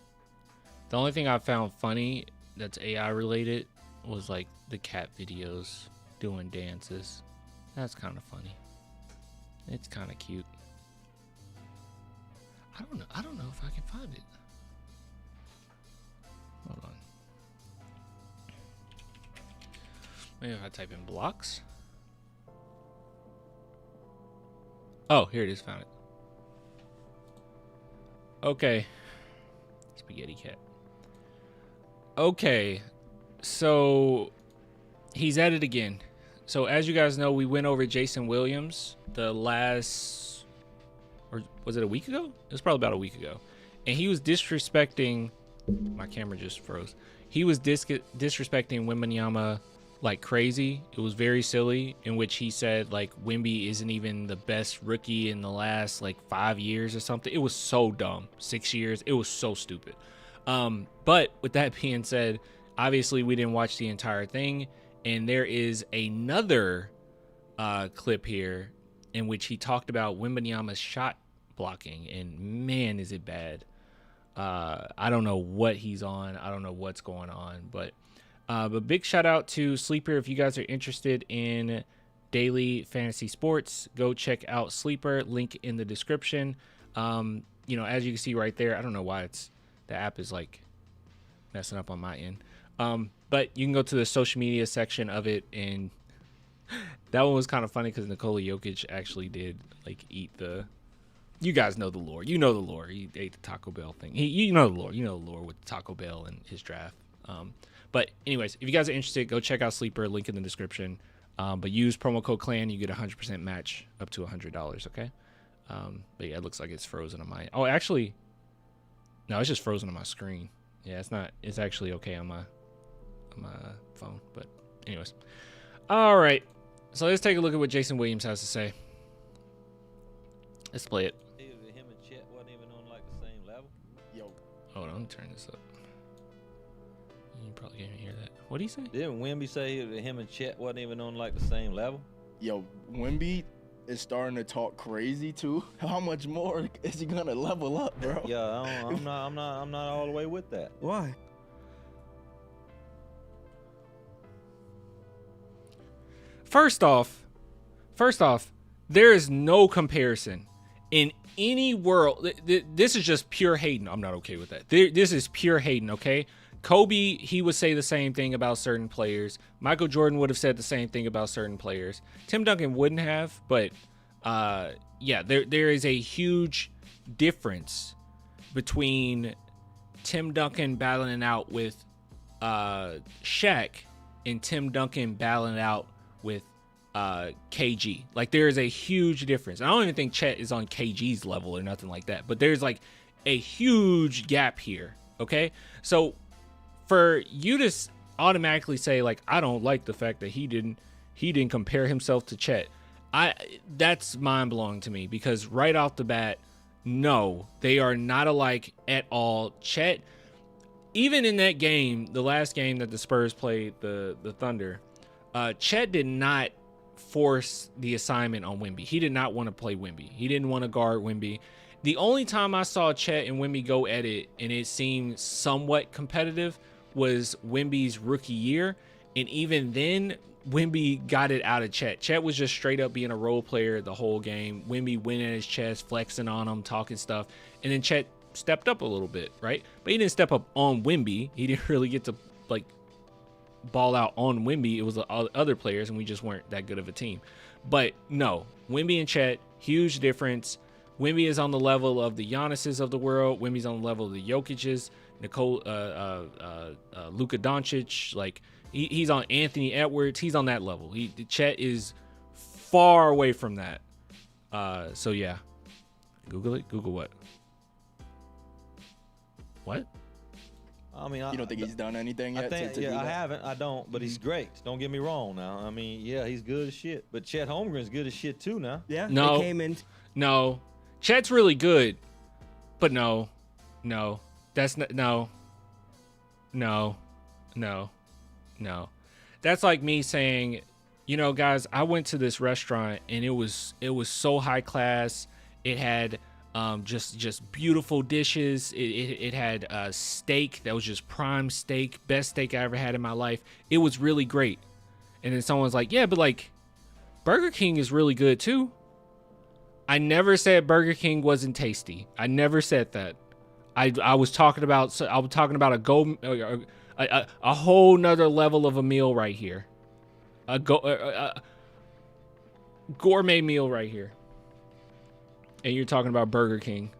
The only thing I found funny that's AI related was like the cat videos doing dances. That's kind of funny. It's kind of cute. I don't know if I can find it. Hold on. Maybe if I type in blocks. Oh, here it is. Found it. Okay. Spaghetti cat. Okay. So he's at it again. So as you guys know, we went over Jason Williams the last, or was it a week ago? It was probably about a week ago. And he was disrespecting, my camera just froze. He was disrespecting Wembanyama like crazy. It was very silly, in which he said like Wemby isn't even the best rookie in the last like 5 years or something. It was so dumb. 6 years. It was so stupid. But with that being said, obviously we didn't watch the entire thing, and there is another clip here in which he talked about Wembanyama's shot blocking, and man, is it bad. I don't know what he's on. I don't know what's going on, but big shout out to Sleeper. If you guys are interested in daily fantasy sports, go check out Sleeper. Link in the description. You know, as you can see right there, I don't know why the app is like messing up on my end. But you can go to the social media section of it, and that one was kind of funny because Nikola Jokic actually did like eat the. You guys know the lore. You know the lore. He ate the Taco Bell thing. You know the lore. You know the lore with Taco Bell and his draft. But anyways, if you guys are interested, go check out Sleeper. Link in the description. But use promo code CLAN. You get a 100% match up to $100. Okay. But yeah, it looks like it's frozen on my. Oh, actually, no, it's just frozen on my screen. Yeah, it's not. It's actually okay on my phone. But anyways, all right. So let's take a look at what Jason Williams has to say. Let's play it. Him and Chet wasn't even on like the same level. Yo. Hold on, let me turn this up. You probably can't hear that. What did he say? Didn't Wemby say that him and Chet wasn't even on like the same level? Yo, Wemby is starting to talk crazy too. How much more is he gonna level up, bro? Yeah, I'm not all the way with that. Why? First off, there is no comparison in any world. This is just pure hating. I'm not okay with that. This is pure hating, okay? Kobe, he would say the same thing about certain players. Michael Jordan would have said the same thing about certain players. Tim Duncan wouldn't have, but yeah, there is a huge difference between Tim Duncan battling out with Shaq and Tim Duncan battling out with KG. Like, there is a huge difference. And I don't even think Chet is on KG's level or nothing like that, but there's like a huge gap here. Okay, so for you to automatically say like, I don't like the fact that he didn't compare himself to Chet, that's mind blowing to me, because right off the bat, no, they are not alike at all. Chet, even in that game, the last game that the Spurs played the Thunder, Chet did not force the assignment on Wemby. He did not want to play Wemby. He didn't want to guard Wemby. The only time I saw Chet and Wemby go at it and it seemed somewhat competitive was Wemby's rookie year. And even then, Wemby got it out of Chet. Chet was just straight up being a role player the whole game. Wemby went at his chest, flexing on him, talking stuff. And then Chet stepped up a little bit, right? But he didn't step up on Wemby. He didn't really get to like ball out on Wemby. It was other players, and we just weren't that good of a team. But no, Wemby and Chet, huge difference. Wemby is on the level of the Giannis's of the world. Wemby's on the level of the Jokic's, Luka Doncic. Like, he's on Anthony Edwards. He's on that level. Chet is far away from that. So yeah, Google it. Google what? What? I mean, You don't think he's done anything yet? I haven't. I don't. But he's great. Don't get me wrong. Now, I mean, yeah, he's good as shit. But Chet Holmgren's good as shit too. Now. Yeah. No. They came in. No, Chet's really good, but no, that's not, no. That's like me saying, you know, guys, I went to this restaurant and it was so high class. It had just beautiful dishes. It had steak that was just prime steak, best steak I ever had in my life. It was really great. And then someone's like, yeah, but like Burger King is really good too. I never said Burger King wasn't tasty. I never said that. I was talking about a whole nother level of a meal right here. A gourmet meal right here. And you're talking about Burger King.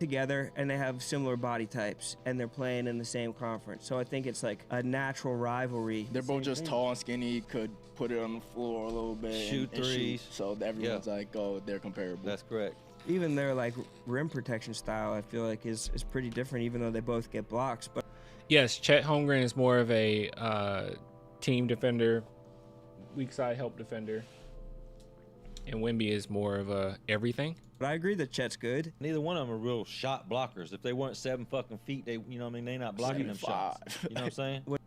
Together, and they have similar body types, and they're playing in the same conference. So I think it's like a natural rivalry. They're both just tall and skinny, could put it on the floor a little bit. Shoot and threes. Shoot. So everyone's like, oh, they're comparable. That's correct. Even their like rim protection style, I feel like is pretty different, even though they both get blocks. But Yes, Chet Holmgren is more of a team defender, weak side help defender. And Wemby is more of a everything. But I agree that Chet's good. Neither one of them are real shot blockers. If they weren't 7 fucking feet, they, you know what I mean, they're not blocking them shots. You know what I'm saying? What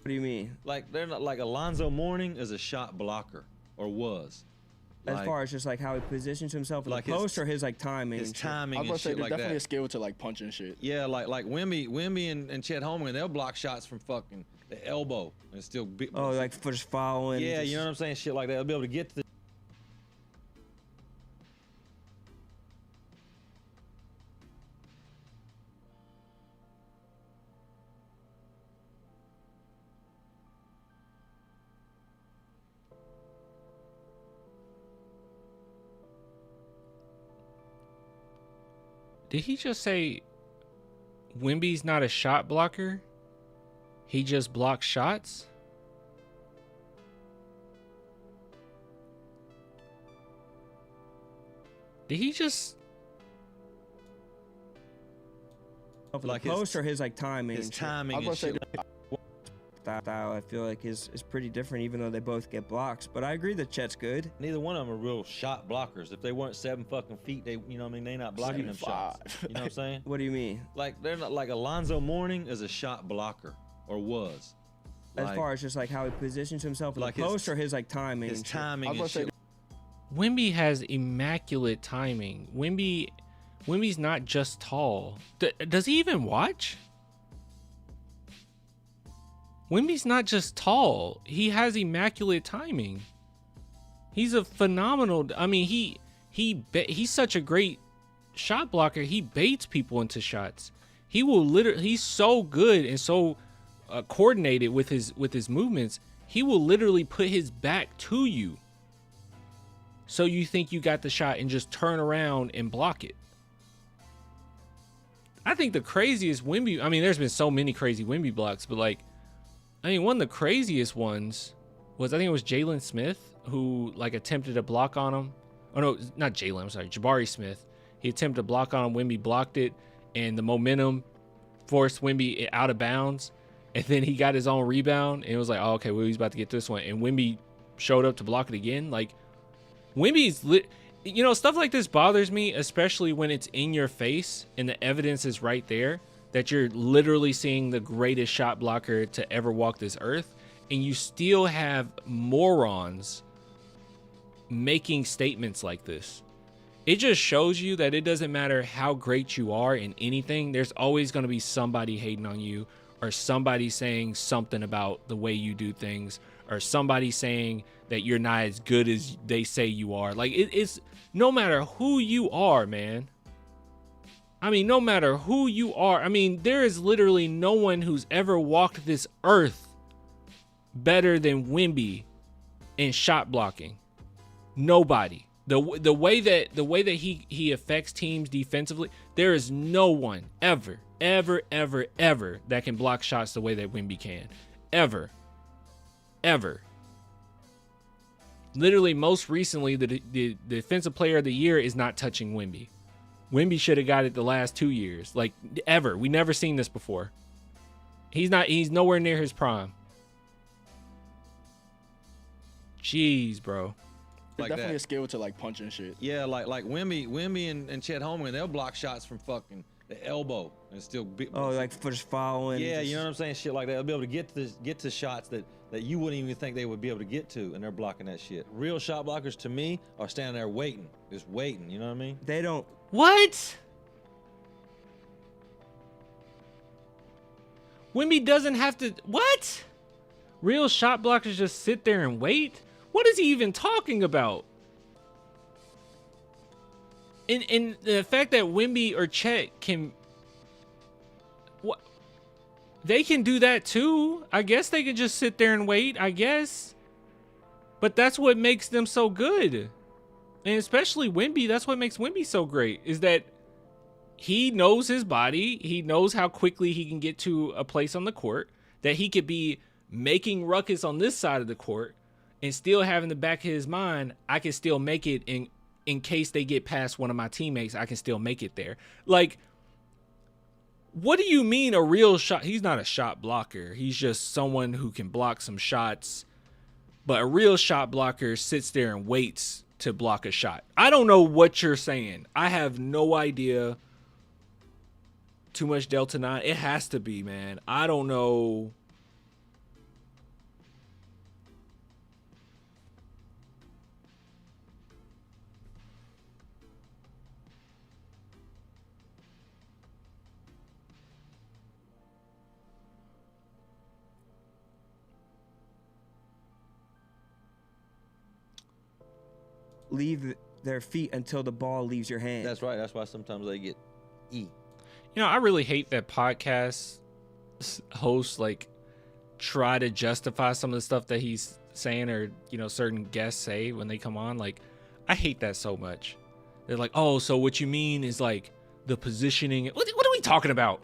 do you mean? Like, they're not like Alonzo Mourning is a shot blocker, or was. As far as just like how he positions himself in like the post, or his like timing. His and shit? timing I was and about to say, shit there's like definitely that. a skill to like punching shit. Yeah, like Wemby and Chet Holmgren, they'll block shots from fucking the elbow and still be. Oh, like for just following. Yeah, just, you know what I'm saying? Shit like that. They'll be able to get to the. Did he just say Wemby's not a shot blocker? He just blocks shots? Did he just... for like the post, or his like timing. His and shit? timing I and was shit. about to say, style, I feel like is pretty different, even though they both get blocks. But I agree that Chet's good. Neither one of them are real shot blockers. If they weren't 7 fucking feet, they, you know what I mean? They not blocking them shots. You know what I'm saying? What do you mean? Like they're not like Alonzo Mourning is a shot blocker or was. As far as just like how he positions himself in like the post or his like timing. His and shit? timing and shit. Wemby has immaculate timing. Wemby's not just tall. Does he even watch? Wemby's not just tall. He has immaculate timing. He's a phenomenal. I mean, he's such a great shot blocker. He baits people into shots. He will literally. He's so good and so coordinated with his movements. He will literally put his back to you, so you think you got the shot and just turn around and block it. I think the craziest Wemby. I mean, there's been so many crazy Wemby blocks, but like, I mean, one of the craziest ones was, I think it was Jalen Smith who like attempted a block on him. Oh no, not Jalen. I'm sorry, Jabari Smith. He attempted a block on him. Wemby blocked it, and the momentum forced Wemby out of bounds. And then he got his own rebound, and it was like, oh, okay, well, he's about to get this one. And Wemby showed up to block it again. Like, Wemby's lit. You know, stuff like this bothers me, especially when it's in your face and the evidence is right there that you're literally seeing the greatest shot blocker to ever walk this earth, and you still have morons making statements like this. It just shows you that it doesn't matter how great you are in anything, there's always going to be somebody hating on you, or somebody saying something about the way you do things, or somebody saying that you're not as good as they say you are. Like, it's no matter who you are, man. I mean, no matter who you are. I mean, there is literally no one who's ever walked this earth better than Wemby in shot blocking. Nobody. The way that he affects teams defensively, there is no one ever that can block shots the way that Wemby can. Ever. Literally, most recently, the defensive player of the year is not touching Wemby. Wemby should have got it the last 2 years. Like, ever. We never seen this before. He's nowhere near his prime. Jeez, bro. It's definitely a skill to like punch and shit. Yeah, like Wemby and Chet Holmgren, they'll block shots from fucking the elbow and still be, like for just following. Yeah, you know what I'm saying? Shit like that. They'll be able to get to shots that you wouldn't even think they would be able to get to, and they're blocking that shit. Real shot blockers to me are standing there waiting, just waiting. You know what I mean? They don't. What? Wemby doesn't have to. What? Real shot blockers just sit there and wait? What is he even talking about? And the fact that Wemby or Chet can, what, they can do that too. I guess they can just sit there and wait, I guess. But that's what makes them so good. And especially Wemby, that's what makes Wemby so great, is that he knows his body. He knows how quickly he can get to a place on the court, that he could be making ruckus on this side of the court and still have in the back of his mind, I can still make it in case they get past one of my teammates, I can still make it there. Like, what do you mean a real shot? He's not a shot blocker. He's just someone who can block some shots. But a real shot blocker sits there and waits to block a shot. I don't know what you're saying. I have no idea. Too much Delta 9. It has to be, man. I don't know. Leave their feet until the ball leaves your hand. That's right. That's why sometimes they get E. You know, I really hate that podcast hosts like try to justify some of the stuff that he's saying, or, you know, certain guests say when they come on. Like, I hate that so much. They're like, oh, so what you mean is like the positioning. What are we talking about?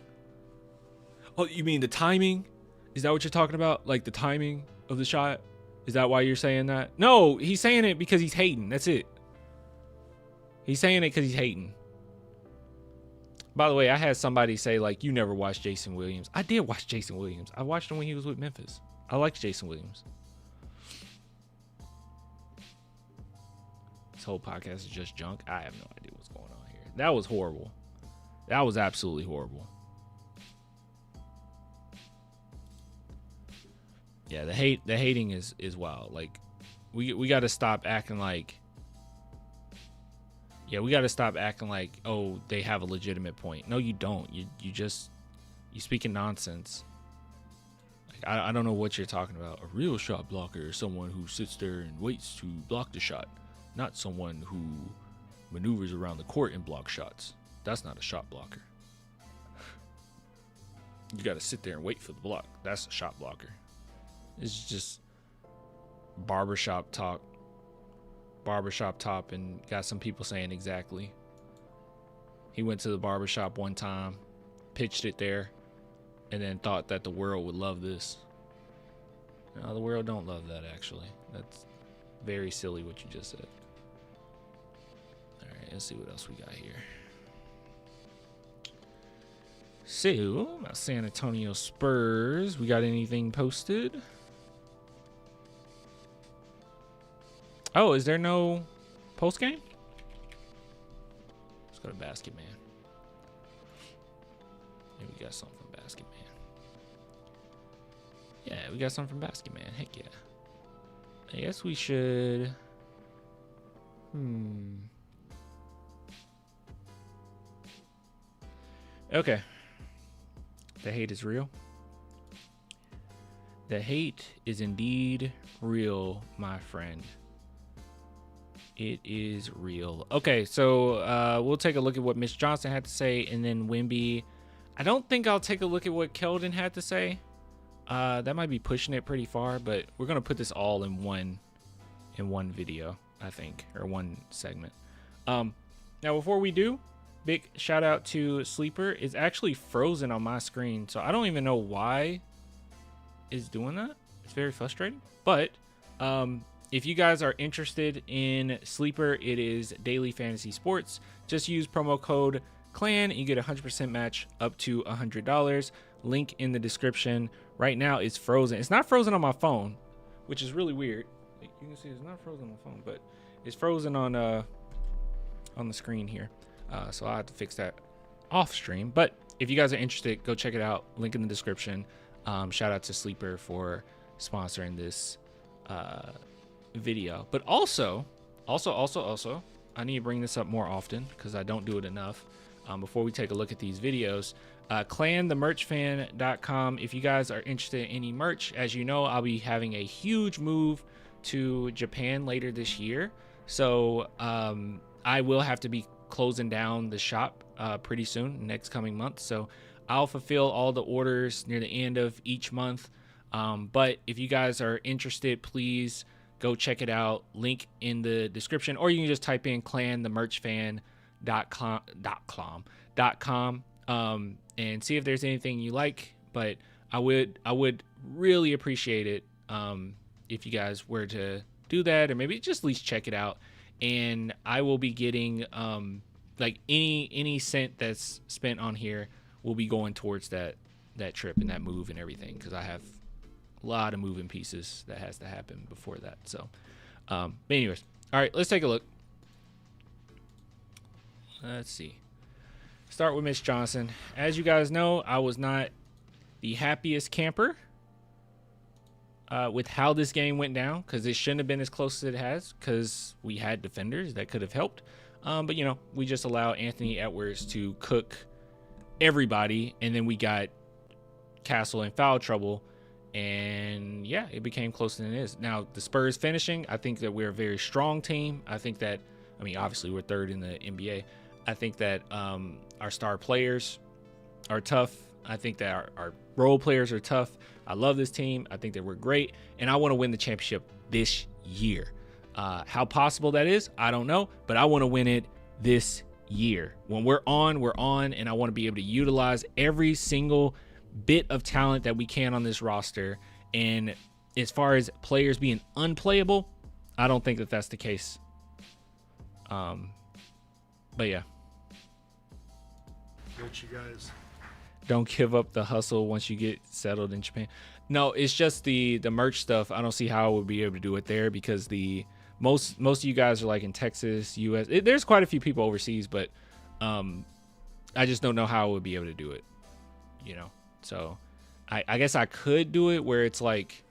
Oh, you mean the timing? Is that what you're talking about? Like the timing of the shot? Is that why you're saying that? No, he's saying it because he's hating. That's it. He's saying it because he's hating. By the way, I had somebody say, like, you never watched Jason Williams. I did watch Jason Williams. I watched him when he was with Memphis. I like Jason Williams. This whole podcast is just junk. I have no idea what's going on here. That was horrible. That was absolutely horrible. Yeah, the hating is wild. Like, we got to stop acting like. Yeah, we got to stop acting like, oh, they have a legitimate point. No, you don't. You speaking nonsense. Like, I don't know what you're talking about. A real shot blocker is someone who sits there and waits to block the shot, not someone who maneuvers around the court and blocks shots. That's not a shot blocker. You got to sit there and wait for the block. That's a shot blocker. It's just barbershop talk, and got some people saying exactly. He went to the barbershop one time, pitched it there, and then thought that the world would love this. No, the world don't love that, actually. That's very silly what you just said. All right, let's see what else we got here. So, about San Antonio Spurs, we got anything posted? Oh, is there no postgame? Let's go to Basket Man. Maybe we got something from Basket Man. Yeah, we got something from Basket Man. Heck yeah. I guess we should. Okay. The hate is real. The hate is indeed real, my friend. It is real. Okay, so we'll take a look at what Mitch Johnson had to say, and then Wemby. I don't think I'll take a look at what Keldon had to say. That might be pushing it pretty far, but we're gonna put this all in one video, I think, or one segment. Now before we do, big shout out to Sleeper. It's actually frozen on my screen, so I don't even know why it's doing that. It's very frustrating. But if you guys are interested in Sleeper, it is daily fantasy sports. Just use promo code CLAN and you get a 100% match up to $100. Link in the description. Right now it's frozen. It's not frozen on my phone, which is really weird. You can see it's not frozen on my phone, but it's frozen on the screen here. So I'll have to fix that off stream. But if you guys are interested, go check it out. Link in the description. Shout out to Sleeper for sponsoring this video. But also, I need to bring this up more often because I don't do it enough. Before we take a look at these videos, clanthemerchfan.com. If you guys are interested in any merch, as you know, I'll be having a huge move to Japan later this year. So I will have to be closing down the shop pretty soon, next coming month. So I'll fulfill all the orders near the end of each month. But if you guys are interested, please go check it out. Link in the description, or you can just type in clanthemerchfan.com and see if there's anything you like. But I would really appreciate it if you guys were to do that, or maybe just at least check it out. And I will be getting like any cent that's spent on here will be going towards that trip and that move and everything, because I have a lot of moving pieces that has to happen before that. So but anyways, all right, let's take a look. Let's see. Start with Mitch Johnson. As you guys know, I was not the happiest camper with how this game went down, because it shouldn't have been as close as it has, because we had defenders that could have helped. But, you know, we just allowed Anthony Edwards to cook everybody, and then we got Castle in foul trouble, and, yeah, it became closer than it is. Now, the Spurs finishing, I think that we're a very strong team. I think that, I mean, obviously we're third in the NBA. I think that our star players are tough. I think that our role players are tough. I love this team. I think that we're great, and I want to win the championship this year. How possible that is, I don't know, but I want to win it this year. When we're on, and I want to be able to utilize every single bit of talent that we can on this roster. And as far as players being unplayable, I don't think that that's the case. But yeah. Got you guys. Don't give up the hustle once you get settled in Japan. No, it's just the merch stuff. I don't see how I would be able to do it there because the most of you guys are like in Texas, US. There's quite a few people overseas, but I just don't know how I would be able to do it. You know, so I guess I could do it where it's like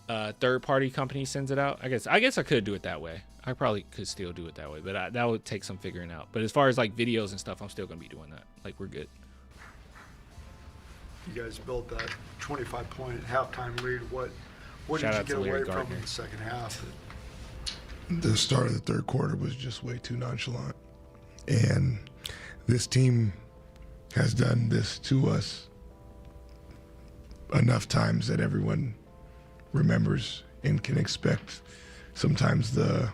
a third-party company sends it out. I guess I could do it that way. I probably could still do it that way, but that would take some figuring out. But as far as like videos and stuff, I'm still gonna be doing that. Like, we're good. You guys built that 25-point halftime lead. What Shout did out you to get Larry away from Gardner. in the second half? The start of the third quarter was just way too nonchalant. And this team has done this to us enough times that everyone remembers and can expect sometimes the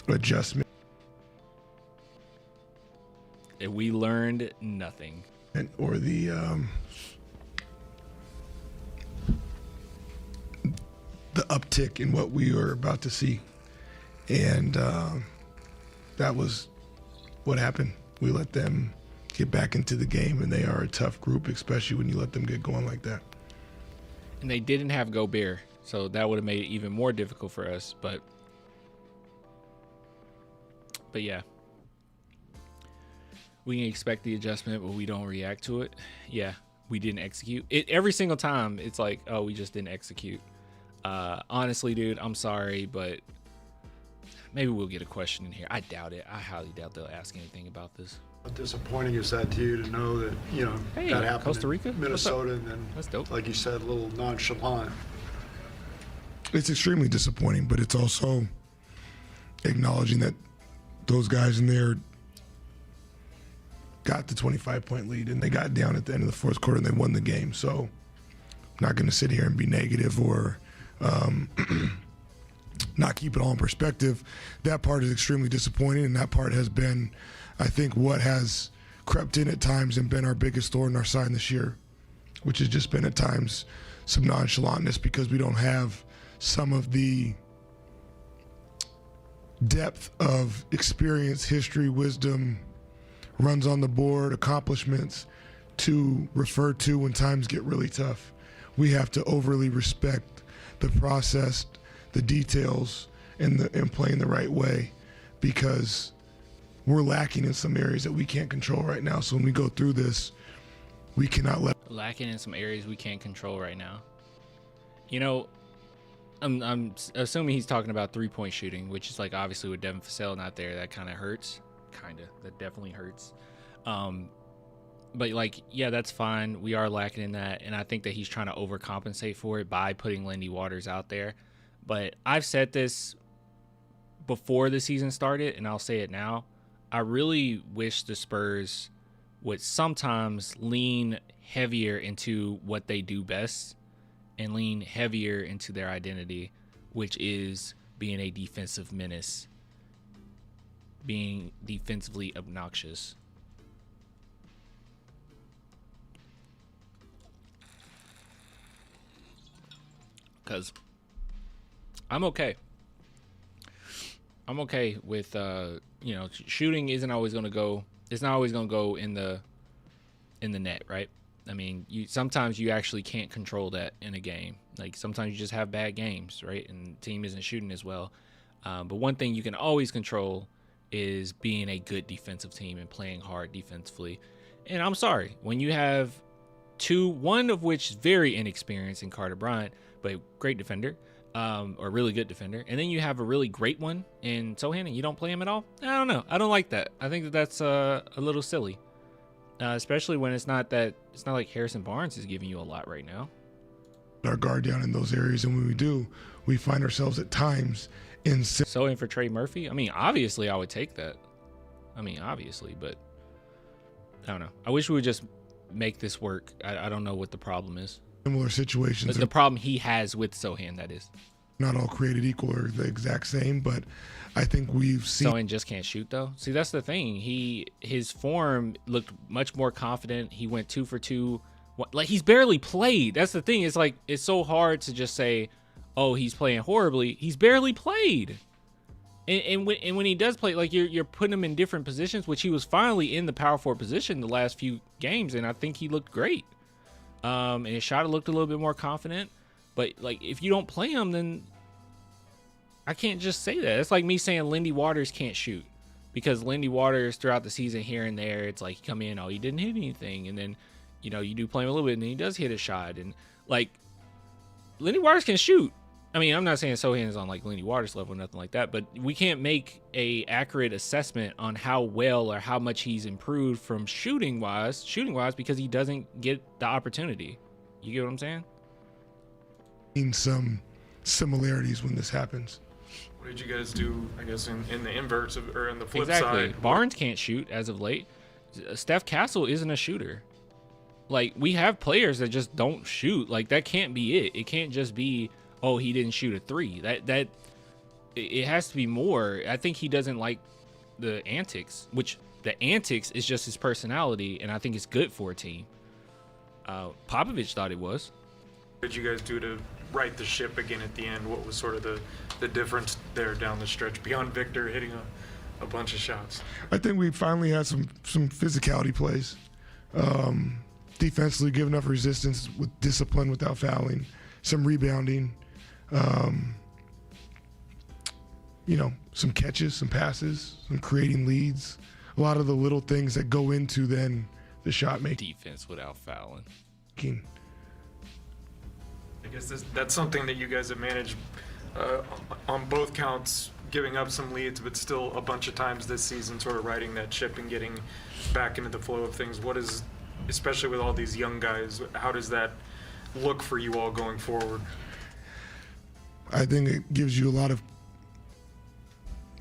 adjustment. And we learned nothing. Or the uptick in what we were about to see. And that was what happened. We let them get back into the game, and they are a tough group, especially when you let them get going like that. And they didn't have Gobert, so that would have made it even more difficult for us. But yeah, we can expect the adjustment, but we don't react to it. Yeah, we didn't execute it every single time. It's like, oh, we just didn't execute. Honestly, dude, I'm sorry, but maybe we'll get a question in here. I doubt it. I highly doubt they'll ask anything about this. How disappointing is that to you to know that, you know, Hey, that happened Costa in Rica? Minnesota, and then, That's dope. like you said, a little nonchalant? It's extremely disappointing, but it's also acknowledging that those guys in there got the 25-point lead, and they got down at the end of the fourth quarter, and they won the game. So I'm not going to sit here and be negative or not keep it all in perspective. That part is extremely disappointing, and that part has been, I think, what has crept in at times and been our biggest thorn in our side this year, which has just been at times some nonchalantness because we don't have some of the depth of experience, history, wisdom, runs on the board, accomplishments to refer to when times get really tough. We have to overly respect the process, the details, and playing the right way, because we're lacking in some areas that we can't control right now. So when we go through this, we cannot let Lacking in some areas we can't control right now. You know, I'm assuming he's talking about 3-point shooting, which is like, obviously with Devin Vassell not there, that kind of hurts. That definitely hurts. But like, yeah, that's fine. We are lacking in that, and I think that he's trying to overcompensate for it by putting Lindy Waters out there. But I've said this before the season started, and I'll say it now. I really wish the Spurs would sometimes lean heavier into what they do best and lean heavier into their identity, which is being a defensive menace, being defensively obnoxious. Because I'm okay. I'm okay with, you know, shooting isn't always going to go, it's not always going to go in the net, right? I mean, sometimes you actually can't control that in a game. Like, sometimes you just have bad games, right? And the team isn't shooting as well. But one thing you can always control is being a good defensive team and playing hard defensively. And I'm sorry, when you have one of which is very inexperienced in Carter Bryant, but great defender, or really good defender, and then you have a really great one in Sohan and you don't play him at all? I don't know. I don't like that. I think that's a little silly, especially when it's not like Harrison Barnes is giving you a lot right now. our guard down in those areas, and when we do, we find ourselves at times in. So in for Trey Murphy, I mean, obviously I would take that. I mean, obviously, but I don't know. I wish we would just make this work. I don't know what the problem is. Similar situations. The problem he has with Sohan, that is. Not all created equal or the exact same, but I think we've seen. Sohan just can't shoot, though. See, that's the thing. His form looked much more confident. He went 2 for 2. Like, he's barely played. That's the thing. It's like, it's so hard to just say, oh, he's playing horribly. He's barely played. And when he does play, like you're putting him in different positions, which he was finally in the power forward position the last few games, and I think he looked great. And his shot looked a little bit more confident. But like if you don't play him, then I can't just say that. It's like me saying Lindy Waters can't shoot, because Lindy Waters throughout the season here and there, it's like he come in, oh, he didn't hit anything, and then you do play him a little bit, and then he does hit a shot, and like Lindy Waters can shoot. I mean, I'm not saying Sohan is on like Lindy Waters level, nothing like that, but we can't make a accurate assessment on how well or how much he's improved from shooting wise, because he doesn't get the opportunity. You get what I'm saying? In some similarities when this happens. What did you guys do, I guess, in the inverse of, or in the flip Exactly. side? Barnes can't shoot as of late. Steph Castle isn't a shooter. Like, we have players that just don't shoot. Like, that can't be it. It can't just be, oh, he didn't shoot a three. That it has to be more. I think he doesn't like the antics, which the antics is just his personality, and I think it's good for a team. Popovich thought it was. What did you guys do to right the ship again at the end? What was sort of the difference there down the stretch beyond Victor hitting a bunch of shots? I think we finally had some physicality plays. Defensively, give enough resistance with discipline without fouling, some rebounding, some catches, some passes, some creating leads. A lot of the little things that go into then the shot making. Defense without fouling. I guess that's something that you guys have managed on both counts, giving up some leads, but still a bunch of times this season sort of riding that ship and getting back into the flow of things. What is, especially with all these young guys, how does that look for you all going forward? I think it gives you a lot of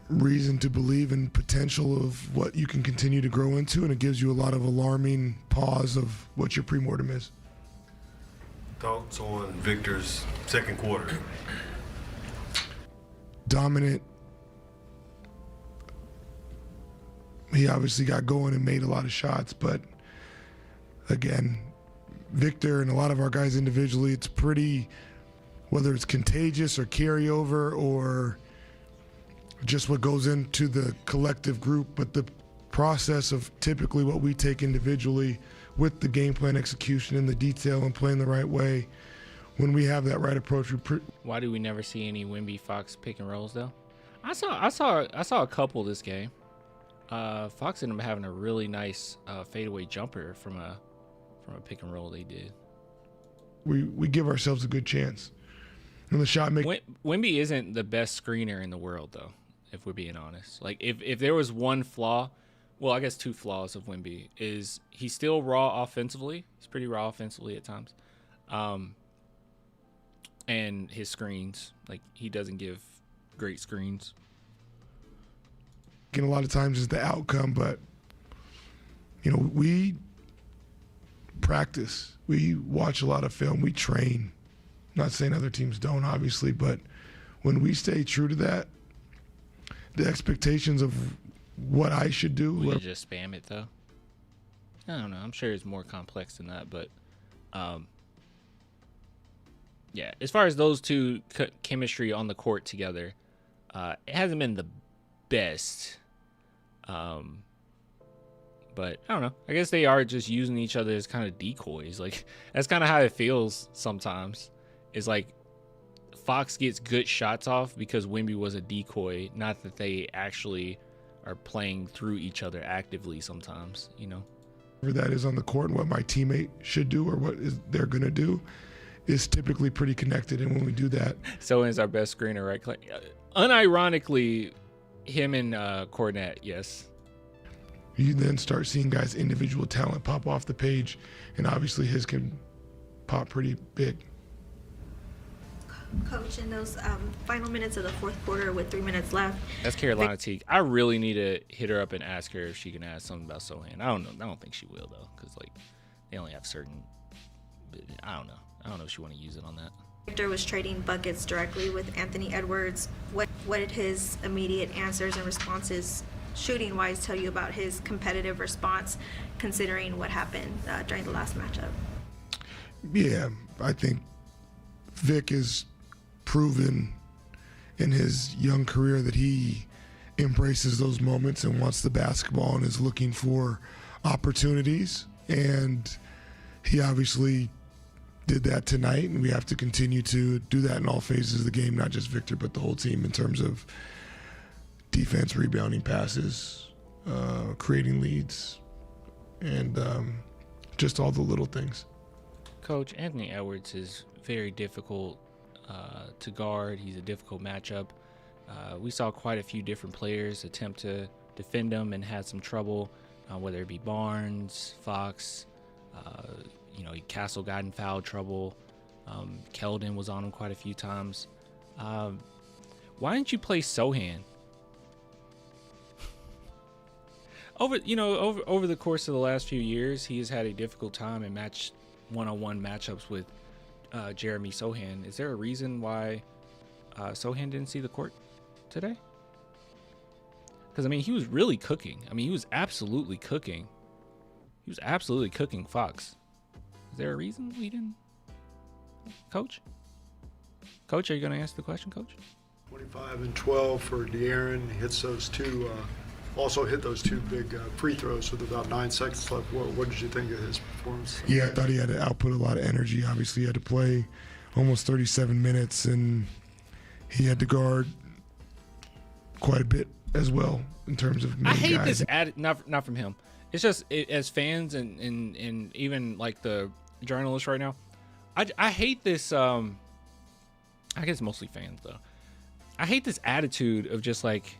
reason to believe in potential of what you can continue to grow into, and it gives you a lot of alarming pause of what your pre-mortem is. Thoughts on Victor's second quarter? Dominant. He obviously got going and made a lot of shots, but again, Victor and a lot of our guys individually, it's pretty, whether it's contagious or carryover or just what goes into the collective group, but the process of typically what we take individually with the game plan execution and the detail and playing the right way, when we have that right approach. Why do we never see any Wemby Fox pick and rolls though? I saw a couple this game. Fox ended up having a really nice fadeaway jumper from a pick and roll they did. We give ourselves a good chance. And the shot Wemby isn't the best screener in the world though, if we're being honest. Like if there was one flaw, well, I guess two flaws of Wemby is he's still raw offensively. He's pretty raw offensively at times. And his screens, like he doesn't give great screens. And a lot of times is the outcome, but we practice, we watch a lot of film, we train. Not saying other teams don't, obviously, but when we stay true to that, the expectations of what I should do. We could just spam it though. I don't know. I'm sure it's more complex than that, but yeah. As far as those two chemistry on the court together, it hasn't been the best. But I don't know. I guess they are just using each other as kind of decoys. Like that's kind of how it feels sometimes. It's like Fox gets good shots off because Wemby was a decoy, not that they actually are playing through each other actively sometimes, Whatever that is on the court and what my teammate should do or what they're going to do is typically pretty connected. And when we do that. Sohan's our best screener, right? Unironically, him and Cornette, yes. You then start seeing guys' individual talent pop off the page, and obviously his can pop pretty big. Coach, in those final minutes of the fourth quarter with 3 minutes left. That's Carolina Teague. I really need to hit her up and ask her if she can ask something about Sohan. I don't know. I don't think she will though, because they only have certain. I don't know. I don't know if she want to use it on that. Victor was trading buckets directly with Anthony Edwards. What did his immediate answers and responses, shooting-wise, tell you about his competitive response, considering what happened during the last matchup? Yeah, I think Vic has proven in his young career that he embraces those moments and wants the basketball and is looking for opportunities. And he obviously did that tonight, and we have to continue to do that in all phases of the game, not just Victor, but the whole team in terms of defense, rebounding, passes, creating leads, and just all the little things. Coach, Anthony Edwards is very difficult to guard. He's a difficult matchup. We saw quite a few different players attempt to defend him and had some trouble, whether it be Barnes, Fox, Castle got in foul trouble. Keldon was on him quite a few times. Why didn't you play Sohan? Over the course of the last few years, he has had a difficult time in one-on-one matchups with Jeremy Sohan. Is there a reason why Sohan didn't see the court today? Because, he was really cooking. He was absolutely cooking. He was absolutely cooking Fox. Is there a reason we didn't? Coach? Coach, are you going to answer the question, Coach? 25 and 12 for De'Aaron. He hits those two, also hit those two big free throws with about 9 seconds left. What did you think of his performance? Yeah, I thought he had to output a lot of energy. Obviously, he had to play almost 37 minutes, and he had to guard quite a bit as well in terms of I hate guys. this not from him. It's just as fans and even like the journalists right now, I hate this. I guess mostly fans though. I hate this attitude of just like,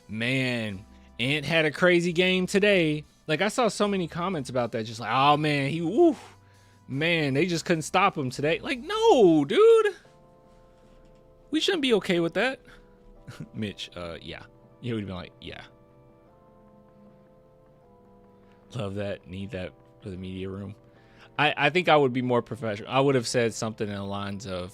man, Ant had a crazy game today. Like I saw so many comments about that, just like, oh man, they just couldn't stop him today. Like, no, dude, we shouldn't be okay with that. Mitch, yeah, he would have been like, yeah. Love that. Need that for the media room. I think I would be more professional. I would have said something in the lines of,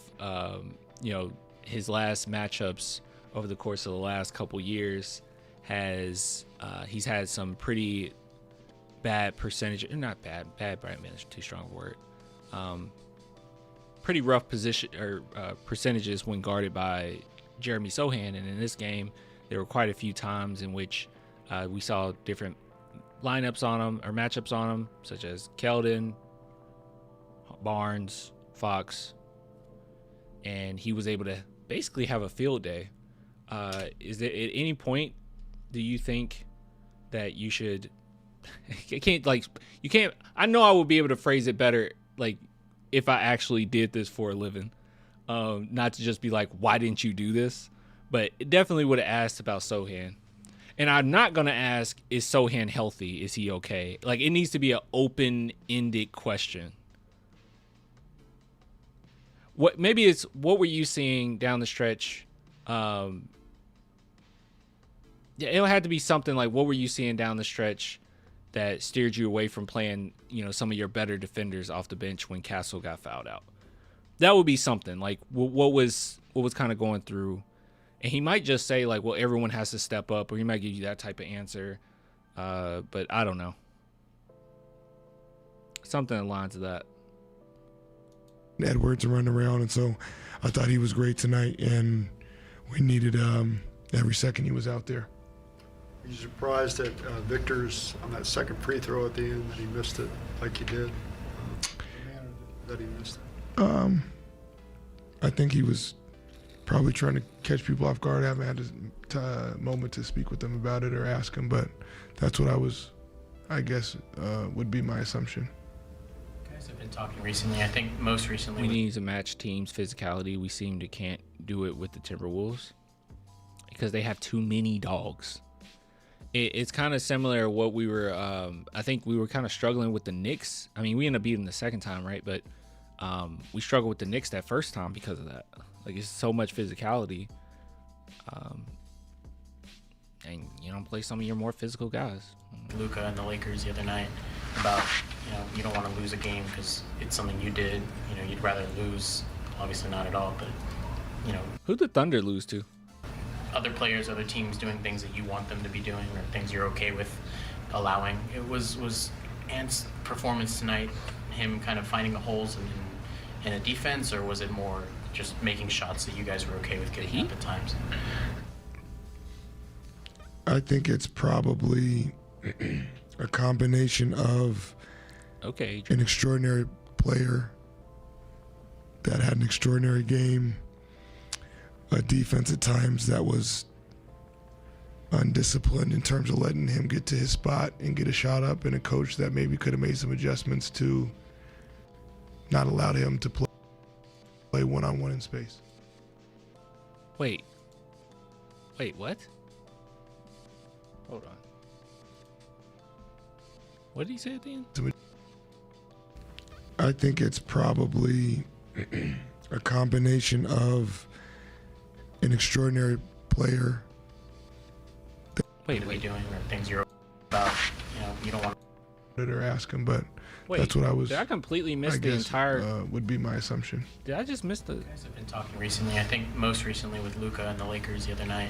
his last matchups over the course of the last couple years he's had some pretty bad percentage. Not bad. Bad, is too strong a word. Pretty rough position or percentages when guarded by Jeremy Sohan. And in this game, there were quite a few times in which we saw different lineups on him or matchups on him, such as Keldon, Barnes, Fox, and he was able to basically have a field day. Is there at any point do you think that you should? You can't. I know I would be able to phrase it better, like if I actually did this for a living, not to just be like, why didn't you do this? But it definitely would have asked about Sohan. And I'm not going to ask, is Sohan healthy? Is he okay? Like, it needs to be an open-ended question. What were you seeing down the stretch? It'll have to be something like, what were you seeing down the stretch that steered you away from playing, some of your better defenders off the bench when Castle got fouled out? That would be something. Like, what was kind of going through? And he might just say, like, well, everyone has to step up, or he might give you that type of answer. But I don't know. Something in lines of that. Edwards running around, and so I thought he was great tonight, and we needed every second he was out there. Are you surprised that Victor's on that second free throw at the end that he missed it like he did? That he missed it? I think he was probably trying to catch people off guard. I haven't had a moment to speak with them about it or ask them, but that's what I guess would be my assumption. Guys have been talking recently. I think most recently. We need to match teams' physicality. We seem to can't do it with the Timberwolves because they have too many dogs. It's kind of similar to what we were, I think we were kind of struggling with the Knicks. We ended up beating them the second time, right? But we struggled with the Knicks that first time because of that. Like, it's so much physicality. And you don't play some of your more physical guys. Luka and the Lakers the other night about, you don't want to lose a game because it's something you did. You'd rather lose, obviously not at all, but, Who'd the Thunder lose to? Other players, other teams doing things that you want them to be doing or things you're okay with allowing. It was Ant's performance tonight, him kind of finding the holes in a defense, or was it more just making shots that you guys were okay with getting up at times? I think it's probably a combination of an extraordinary player that had an extraordinary game, a defense at times that was undisciplined in terms of letting him get to his spot and get a shot up, and a coach that maybe could have made some adjustments to not allow him to play one-on-one in space. Wait, what? Hold on. What did he say at the end? I think it's probably a combination of an extraordinary player. What are you doing or things you're about? You don't want Or ask him, but Wait, that's what I was. Did I completely miss I the guess, entire? would be my assumption. Did I just miss the? You guys have been talking recently. I think most recently with Luka and the Lakers the other night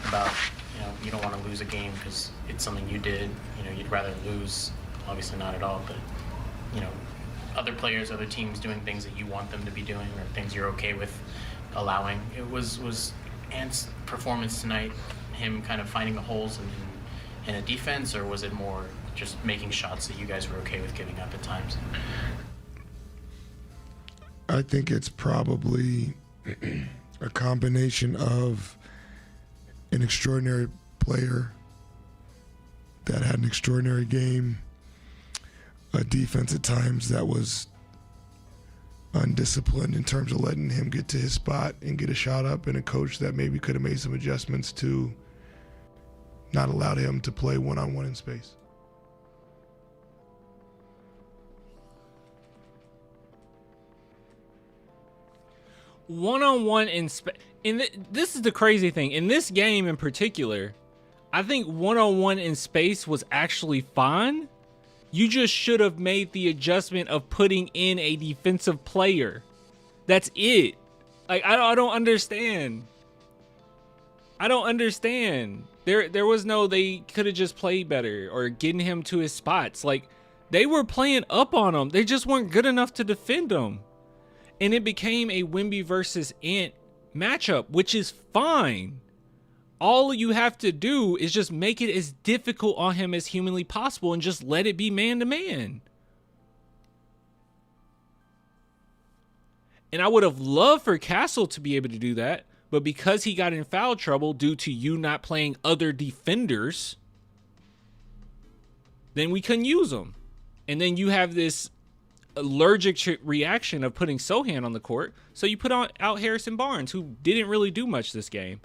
about you don't want to lose a game because it's something you did. You'd rather lose. Obviously not at all, but other players, other teams doing things that you want them to be doing or things you're okay with allowing. It was Ant's performance tonight, him kind of finding the holes in a defense, or was it more just making shots that you guys were okay with giving up at times? I think it's probably a combination of an extraordinary player that had an extraordinary game, a defense at times that was undisciplined in terms of letting him get to his spot and get a shot up, and a coach that maybe could have made some adjustments to not allow him to play one-on-one in space. One-on-one in space. This is the crazy thing. In this game in particular, I think one-on-one in space was actually fine. You just should have made the adjustment of putting in a defensive player. That's it. Like, I don't understand. I don't understand. There was no, they could have just played better or getting him to his spots. Like, they were playing up on him. They just weren't good enough to defend him. And it became a Wemby versus Ant matchup, which is fine. All you have to do is just make it as difficult on him as humanly possible and just let it be man-to-man. And I would have loved for Castle to be able to do that, but because he got in foul trouble due to you not playing other defenders, then we couldn't use him. And then you have this allergic reaction of putting Sohan on the court, so you put out Harrison Barnes, who didn't really do much this game.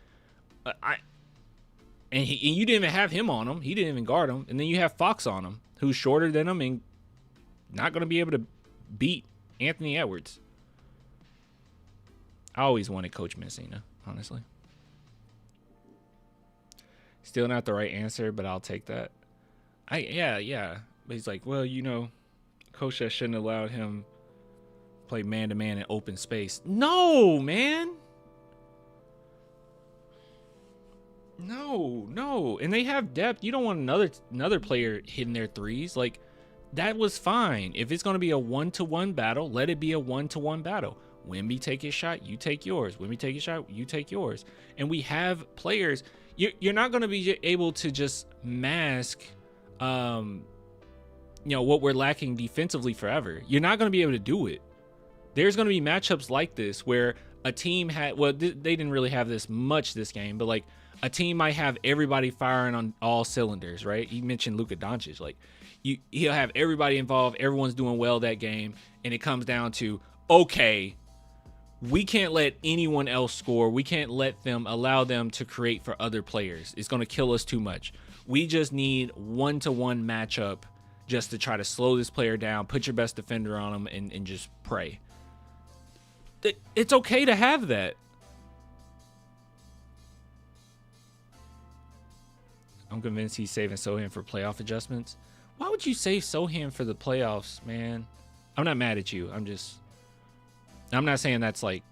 And you didn't even have him on him. He didn't even guard him. And then you have Fox on him, who's shorter than him and not going to be able to beat Anthony Edwards. I always wanted Coach Messina, honestly. Still not the right answer, but I'll take that. Yeah. But he's like, well, Coach that shouldn't have allowed him play man-to-man in open space. No, man. No. And they have depth. You don't want another player hitting their threes. Like, that was fine. If it's going to be a one-to-one battle, let it be a one-to-one battle. Wemby take his shot, you take yours. Wemby take his shot, you take yours. And we have players. You're not going to be able to just mask what we're lacking defensively forever. You're not going to be able to do it. There's going to be matchups like this where a team they didn't really have this much this game, but like a team might have everybody firing on all cylinders, right? You mentioned Luka Doncic. Like, he'll have everybody involved, everyone's doing well that game, and it comes down to, okay, we can't let anyone else score. We can't allow them to create for other players. It's going to kill us too much. We just need one-to-one matchup just to try to slow this player down, put your best defender on him, and just pray. It's okay to have that. I'm convinced he's saving Sohan for playoff adjustments. Why would you save Sohan for the playoffs, man? I'm not mad at you. I'm not saying that's like,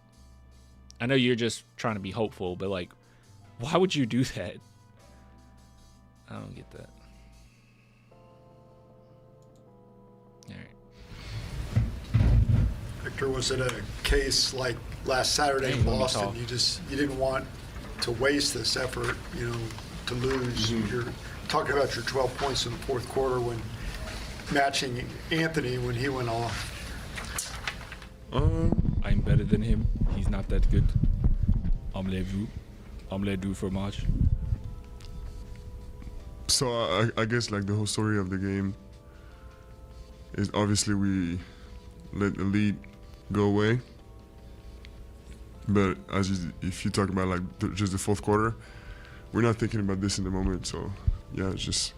I know you're just trying to be hopeful, but like, why would you do that? I don't get that. All right. Victor, was it a case like last Saturday in Boston? You didn't want to waste this effort, to lose. You're talking about your 12 points in the fourth quarter when matching Anthony when he went off. I'm better than him. He's not that good. Omelette du fromage. So I guess like the whole story of the game is obviously we let the lead go away. But if you talk about like just the fourth quarter, we're not thinking about this in the moment. So yeah, it's just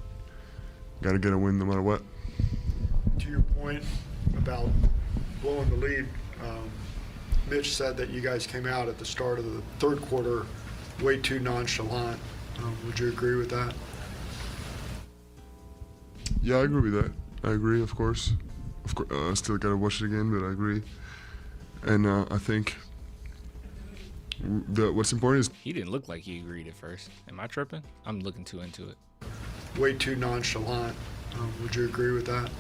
got to get a win no matter what. To your point about blowing the lead, Mitch said that you guys came out at the start of the third quarter way too nonchalant. Would you agree with that? Yeah, I agree with that. I agree, of course. I still got to watch it again, but I agree. And I think what's important is... He didn't look like he agreed at first. Am I tripping? I'm looking too into it. Way too nonchalant. Would you agree with that?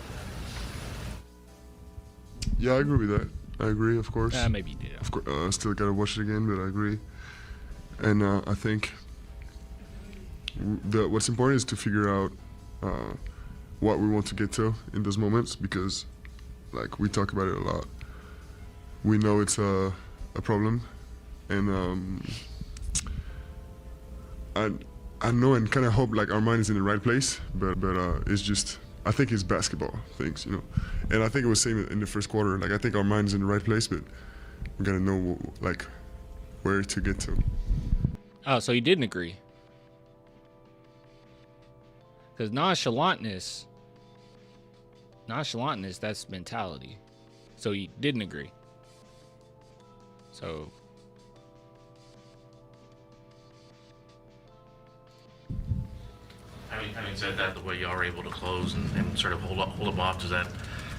Yeah, I agree with that. I agree, of course. Maybe you did. Of course, I still got to watch it again, but I agree. And I think what's important is to figure out what we want to get to in those moments, because like we talk about it a lot. We know it's a problem, and I know and kind of hope like our mind is in the right place, but it's just, I think it's basketball things, you know. And I think it was same in the first quarter. Like I think our mind is in the right place, but we gotta know like where to get to. Oh, so you didn't agree? Because nonchalantness, that's mentality. So you didn't agree. So having said that, the way y'all are able to close and sort of hold them off, does that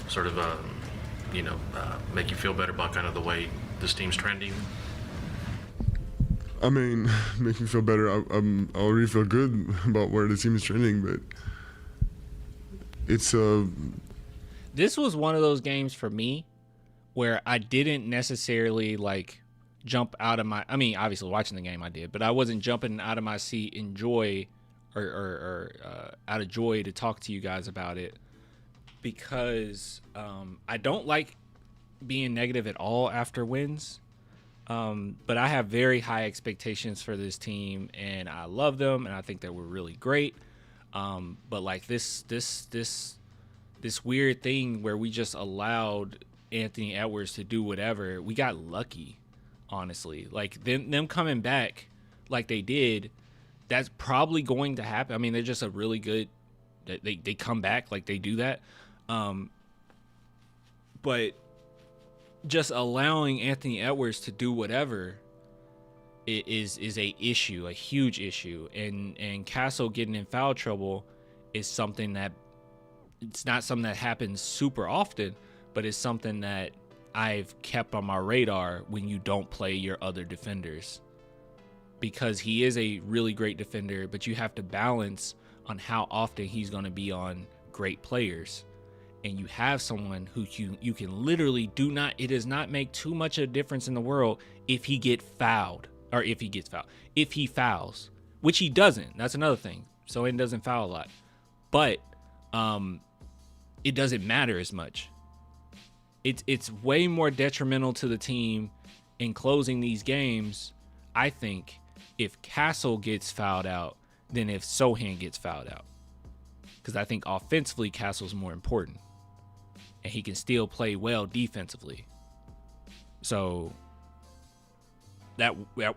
sort of make you feel better about kind of the way this team's trending? I mean, make me feel better. I already feel good about where the team is trending, but it's This was one of those games for me where I didn't necessarily like jump out of my. I mean, obviously watching the game I did, but I wasn't jumping out of my seat in joy or out of joy to talk to you guys about it, because I don't like being negative at all after wins. But I have very high expectations for this team, and I love them, and I think that we're really great. But like this weird thing where we just allowed Anthony Edwards to do whatever, we got lucky, honestly. Like them coming back like they did, that's probably going to happen. I mean, they're just a really good. They come back like they do that, but just allowing Anthony Edwards to do whatever is a issue, a huge issue, and Castle getting in foul trouble is something that it's not something that happens super often, but it's something that I've kept on my radar when you don't play your other defenders, because he is a really great defender, but you have to balance on how often he's going to be on great players. And you have someone who you can literally it does not make too much of a difference in the world if he gets fouled, if he fouls, which he doesn't. That's another thing. Sohan doesn't foul a lot, but it doesn't matter as much. It's way more detrimental to the team in closing these games, I think, if Castle gets fouled out than if Sohan gets fouled out, because I think offensively Castle's more important. And he can still play well defensively. So that it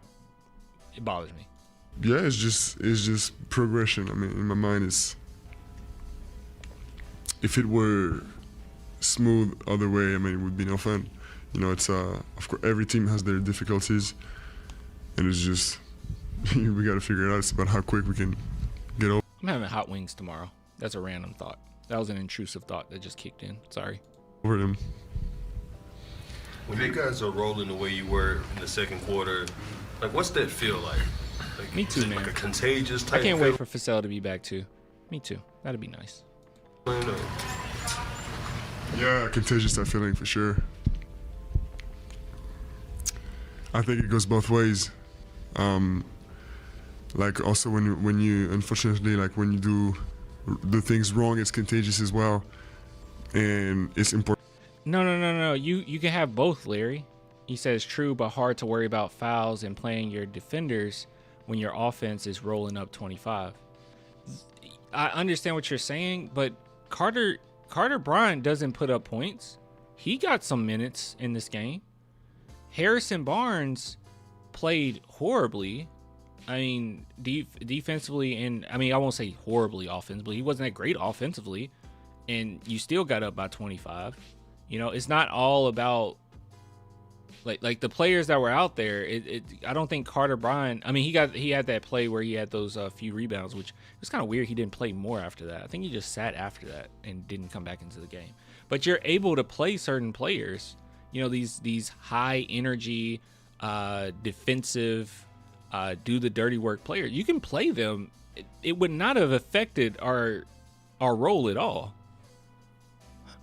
bothers me. Yeah, it's just progression. I mean, in my mind, it's, if it were smooth other way, I mean, it would be no fun. You know, it's of course every team has their difficulties, and it's just we got to figure it out. It's about how quick we can get over. I'm having hot wings tomorrow. That's a random thought. That was an intrusive thought that just kicked in. Sorry. Over them. When you guys are rolling the way you were in the second quarter, like what's that feel like? Me too, man. Like a contagious type I can't feel? wait for Fasel to be back too. Me too. That'd be nice. Yeah, contagious, that feeling for sure. I think it goes both ways. like also when you unfortunately, like when you do the things wrong, it's contagious as well, and it's important. No. You can have both, Larry. He says true, but hard to worry about fouls and playing your defenders when your offense is rolling up 25. I understand what you're saying, but Carter Bryant doesn't put up points. He got some minutes in this game. Harrison Barnes played horribly. I mean, defensively, and I mean, I won't say horribly offensively. He wasn't that great offensively, and you still got up by 25. You know, it's not all about like the players that were out there. I don't think Carter Bryant. I mean, he had that play where he had those few rebounds, which was kind of weird. He didn't play more after that. I think he just sat after that and didn't come back into the game. But you're able to play certain players. You know, these high energy, defensive, do the dirty work players. You can play them. It would not have affected our role at all.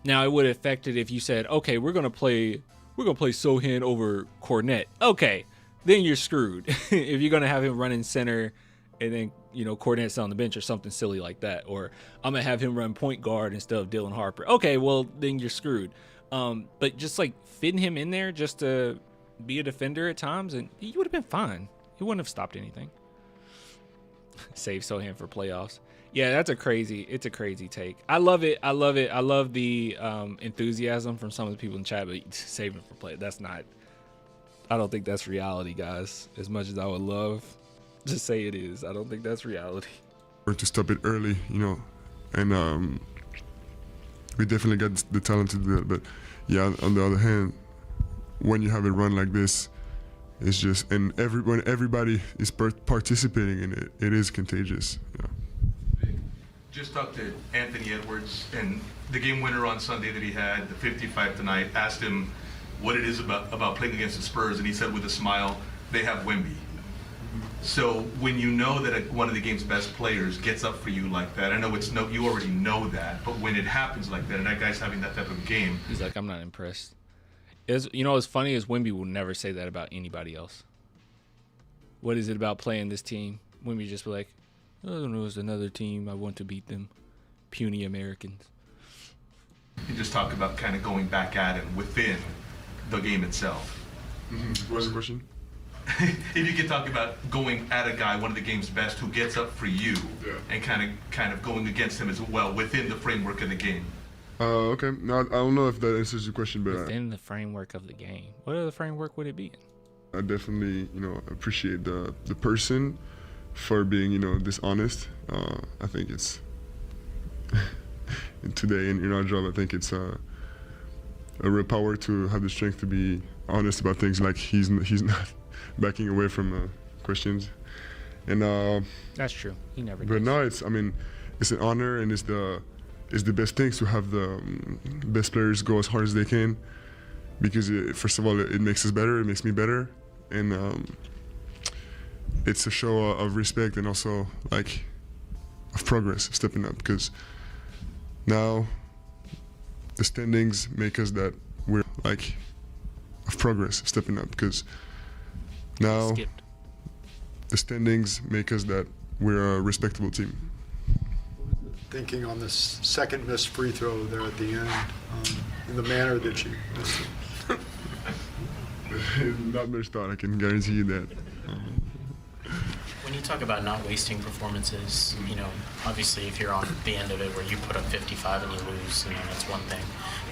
Now it would have affected if you said, okay, we're gonna play Sohan over Cornette. Okay, then you're screwed. If you're gonna have him running center and then, you know, Cornette's on the bench or something silly like that, or I'm gonna have him run point guard instead of Dylan Harper. Okay, well then you're screwed. But just like fitting him in there just to be a defender at times, and he would have been fine. He wouldn't have stopped anything. Save Sohan for playoffs. Yeah, it's a crazy take. I love it. I love the enthusiasm from some of the people in chat, but saving for play. I don't think that's reality, guys. As much as I would love to say it is, I don't think that's reality. Or to stop it early, you know, and we definitely got the talent to do that. But yeah, on the other hand, when you have it run like this, it's just, and when everybody is participating in it, it is contagious. Yeah. Just talked to Anthony Edwards, and the game winner on Sunday that he had, the 55 tonight, asked him what it is about playing against the Spurs, and he said with a smile, they have Wemby. So when you know that one of the game's best players gets up for you like that, I know you already know that, but when it happens like that, and that guy's having that type of game, he's like, I'm not impressed. You know what's funny is Wemby will never say that about anybody else. What is it about playing this team? Wemby just be like, I don't know, it's another team. I want to beat them. Puny Americans. you just talk about kind of going back at him within the game itself. What's the question? If you could talk about going at a guy, one of the game's best, who gets up for you, and kind of going against him as well within the framework of the game. Okay. No, I don't know if that answers your question, but within the framework of the game, what other framework would it be in? I definitely, appreciate the person for being, dishonest. I think it's today in our job. I think it's a real power to have the strength to be honest about things. Like he's not backing away from questions, and that's true. He never. But does. no, it's an honor, and it's the best thing to have the best players go as hard as they can, because first of all, it makes us better. It makes me better, and it's a show of respect and also of progress, stepping up. Because now the standings make us that we're of progress, stepping up. Because now the standings make us that we're a respectable team. Thinking on this second missed free throw there at the end, in the manner that you missed it. Not much thought, I can guarantee you that. When you talk about not wasting performances, obviously if you're on the end of it where you put up 55 and you lose, that's one thing.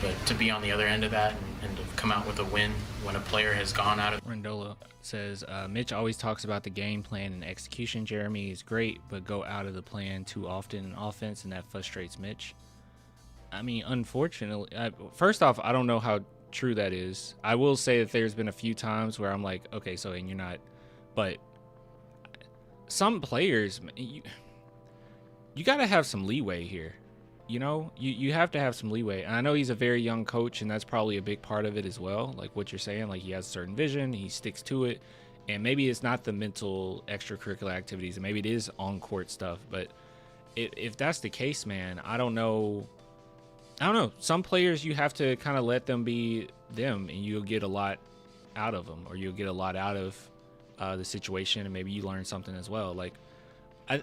But to be on the other end of that and to come out with a win when a player has gone out of... Rendola says, Mitch always talks about the game plan and execution. Jeremy is great, but go out of the plan too often in offense, and that frustrates Mitch. I mean, unfortunately, first off, I don't know how true that is. I will say that there's been a few times where I'm like, okay, so and you're not, but some players, you got to have some leeway here. You have to have some leeway. And I know he's a very young coach, and that's probably a big part of it as well. Like what you're saying, he has a certain vision, he sticks to it, and maybe it's not the mental extracurricular activities, and maybe it is on-court stuff. But if that's the case, man, I don't know. Some players, you have to kind of let them be them, and you'll get a lot out of them, or you'll get a lot out of the situation, and maybe you learn something as well.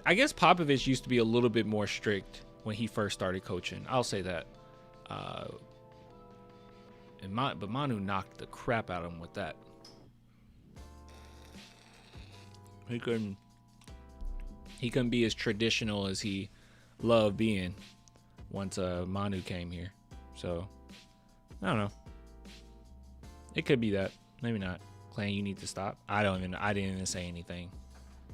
I guess Popovich used to be a little bit more strict when he first started coaching. I'll say that. But Manu knocked the crap out of him with that. He couldn't be as traditional as he loved being once Manu came here. So I don't know. It could be that. Maybe not. Clan, you need to stop. I didn't even say anything.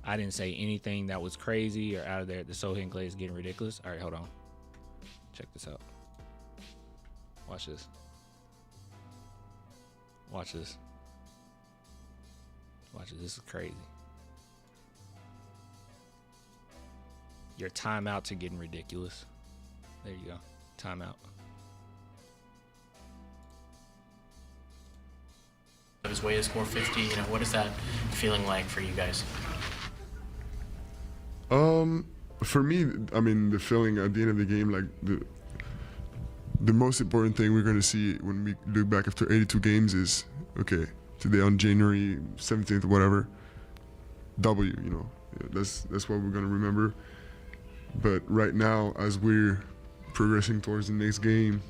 I didn't say anything that was crazy or out of there. The Sohan Clay is getting ridiculous. All right, hold on. Check this out. Watch this. Watch this. Watch this. This is crazy. Your timeouts are getting ridiculous. There you go. Timeout. His way to score 50. You know, what is that feeling like for you guys? For me, I mean, the feeling at the end of the game, like the most important thing we're going to see when we look back after 82 games is, okay, today on January 17th, whatever, W, you know, that's what we're going to remember. But right now, as we're progressing towards the next game,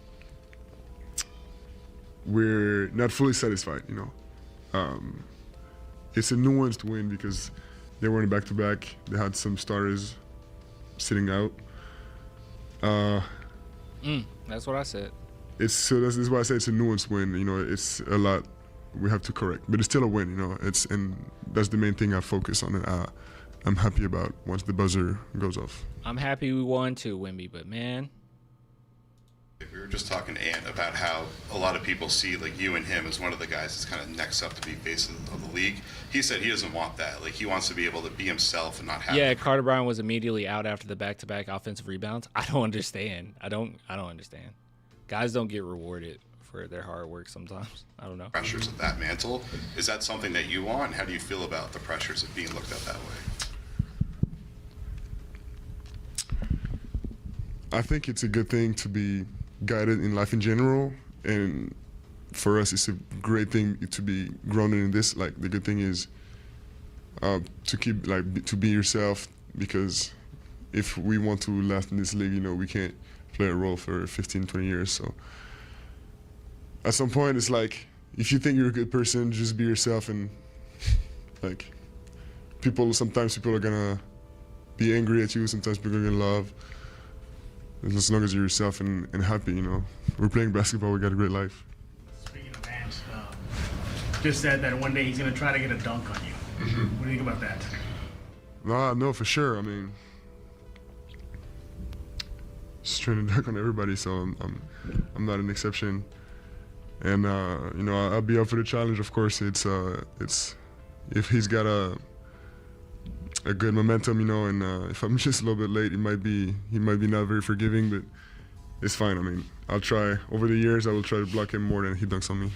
we're not fully satisfied, you know. It's a nuanced win because they weren't back-to-back. They had some starters sitting out. That's what I said. This is why I say it's a nuanced win. You know, it's a lot we have to correct, but it's still a win. You know, and that's the main thing I focus on. And I'm happy about once the buzzer goes off. I'm happy we won too, Wemby, but man. We were just talking to Ant about how a lot of people see like you and him as one of the guys that's kind of next up to be face of the league. He said he doesn't want that. Like he wants to be able to be himself and not have. Yeah, Carter Bryant was immediately out after the back-to-back offensive rebounds. I don't understand. I don't understand. Guys don't get rewarded for their hard work sometimes. I don't know. Pressures of that mantle. Is that something that you want? How do you feel about the pressures of being looked at that way? I think it's a good thing to be guided in life in general, and for us it's a great thing to be grounded in this. Like the good thing is to keep to be yourself, because if we want to last in this league, you know, we can't play a role for 15-20 years. So at some point it's like, if you think you're a good person, just be yourself. And like sometimes people are gonna be angry at you, sometimes people are gonna love. As long as you're yourself and happy, you know. We're playing basketball, we got a great life. Speaking of Ant, just said that one day he's going to try to get a dunk on you. Mm-hmm. What do you think about that? No, for sure. I mean, just trying to dunk on everybody, so I'm not an exception. And you know, I'll be up for the challenge. Of course, it's if he's got a good momentum, you know, and if I'm just a little bit late, he might be not very forgiving, but it's fine. I mean, I'll try. Over the years, I will try to block him more than he dunks on me.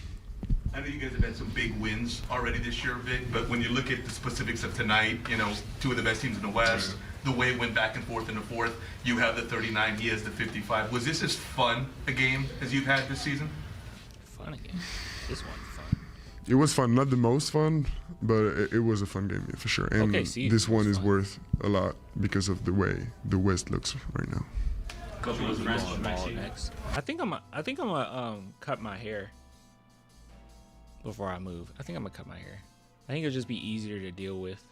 I know you guys have had some big wins already this year, Vic, but when you look at the specifics of tonight, you know, two of the best teams in the West, the way it went back and forth in the fourth, you have the 39, he has the 55. Was this as fun a game as you've had this season? Fun again. This one's fun. It was fun, not the most fun, but it was a fun game, yeah, for sure. And this one is worth a lot because of the way the West looks right now. I think I'm gonna cut my hair before I move. I think I'm gonna cut my hair. I think it'll just be easier to deal with.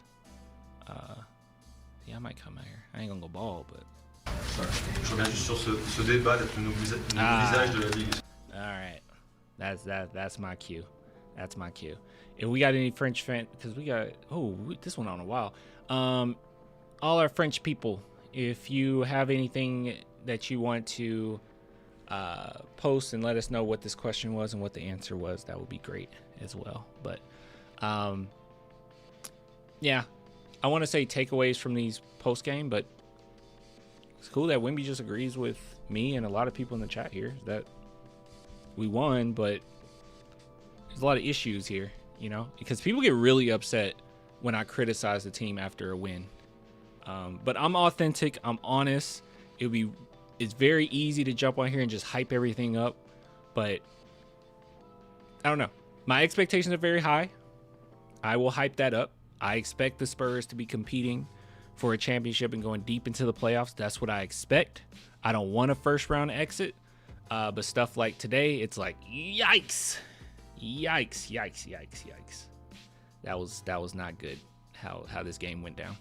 Yeah, I might cut my hair. I ain't gonna go bald, but. Je reviens juste sur ce débat d'être le nouveau visage de la ligue. All right, that's my cue. That's my cue. If we got any French fans, because we got this one on a while. All our French people, if you have anything that you want to post and let us know what this question was and what the answer was, that would be great as well. But yeah, I want to say takeaways from these post game, but it's cool that Wemby just agrees with me and a lot of people in the chat here that we won, but there's a lot of issues here, you know, because people get really upset when I criticize the team after a win. But I'm authentic. I'm honest. It's very easy to jump on here and just hype everything up. But I don't know. My expectations are very high. I will hype that up. I expect the Spurs to be competing for a championship and going deep into the playoffs. That's what I expect. I don't want a first round exit, but stuff like today, it's like yikes. That was not good how this game went down.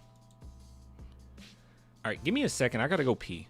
All right, give me a second. I gotta go pee.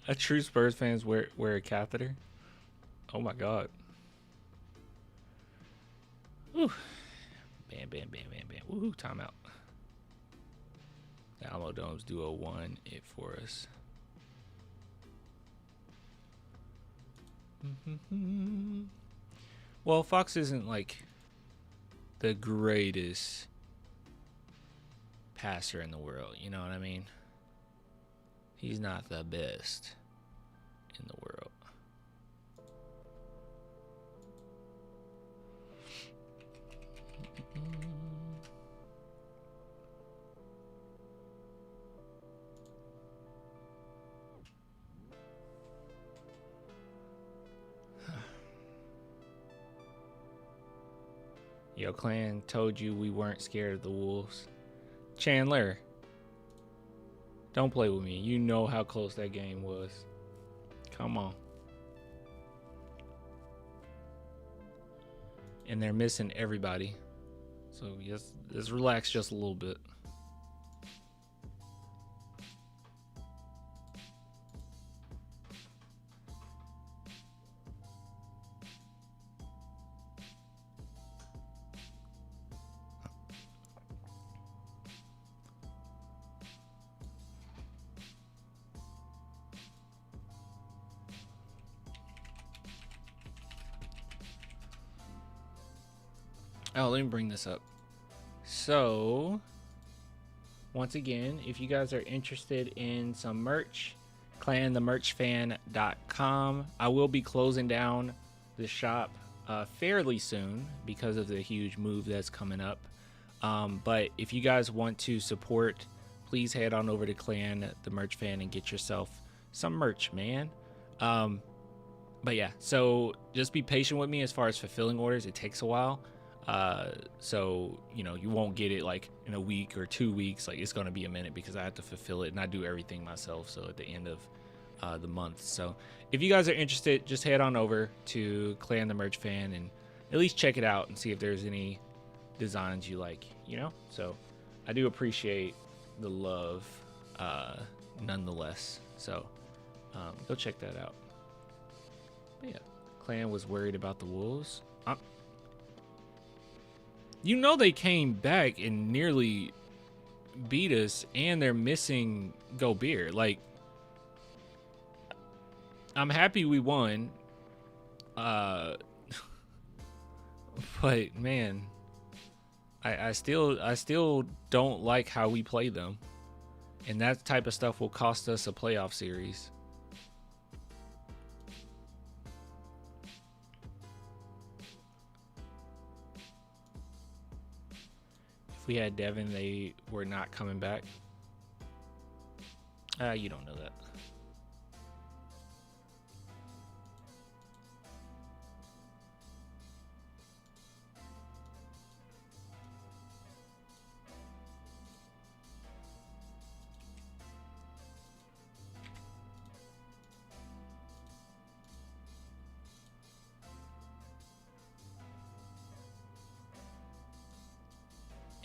A true Spurs fans wear a catheter. Oh my god. Woo. Bam. Woohoo, timeout. The Alamo Dome's Duo won it for us. Well, Fox isn't like the greatest passer in the world, you know what I mean? He's not the best in the world. Yo, Clan told you we weren't scared of the Wolves. Chandler, don't play with me. You know how close that game was. Come on. And they're missing everybody. So just relax just a little bit. Oh, let me bring this up. So, once again, if you guys are interested in some merch, clanthemerchfan.com. I will be closing down the shop fairly soon because of the huge move that's coming up. But if you guys want to support, please head on over to Clan the Merch Fan and get yourself some merch, man. But yeah, so just be patient with me as far as fulfilling orders. It takes a while. So, you know, you won't get it like in a week or 2 weeks. Like, it's going to be a minute because I have to fulfill it and I do everything myself. So at the end of the month. So if you guys are interested, just head on over to Clan the Merch Fan and at least check it out and see if there's any designs you like, you know? So I do appreciate the love, nonetheless. So, go check that out. But yeah, Clan was worried about the Wolves. You know they came back and nearly beat us, and they're missing Gobert. Like, I'm happy we won. But man, I still don't like how we play them, and that type of stuff will cost us a playoff series. we had Devin, they were not coming back. You don't know that.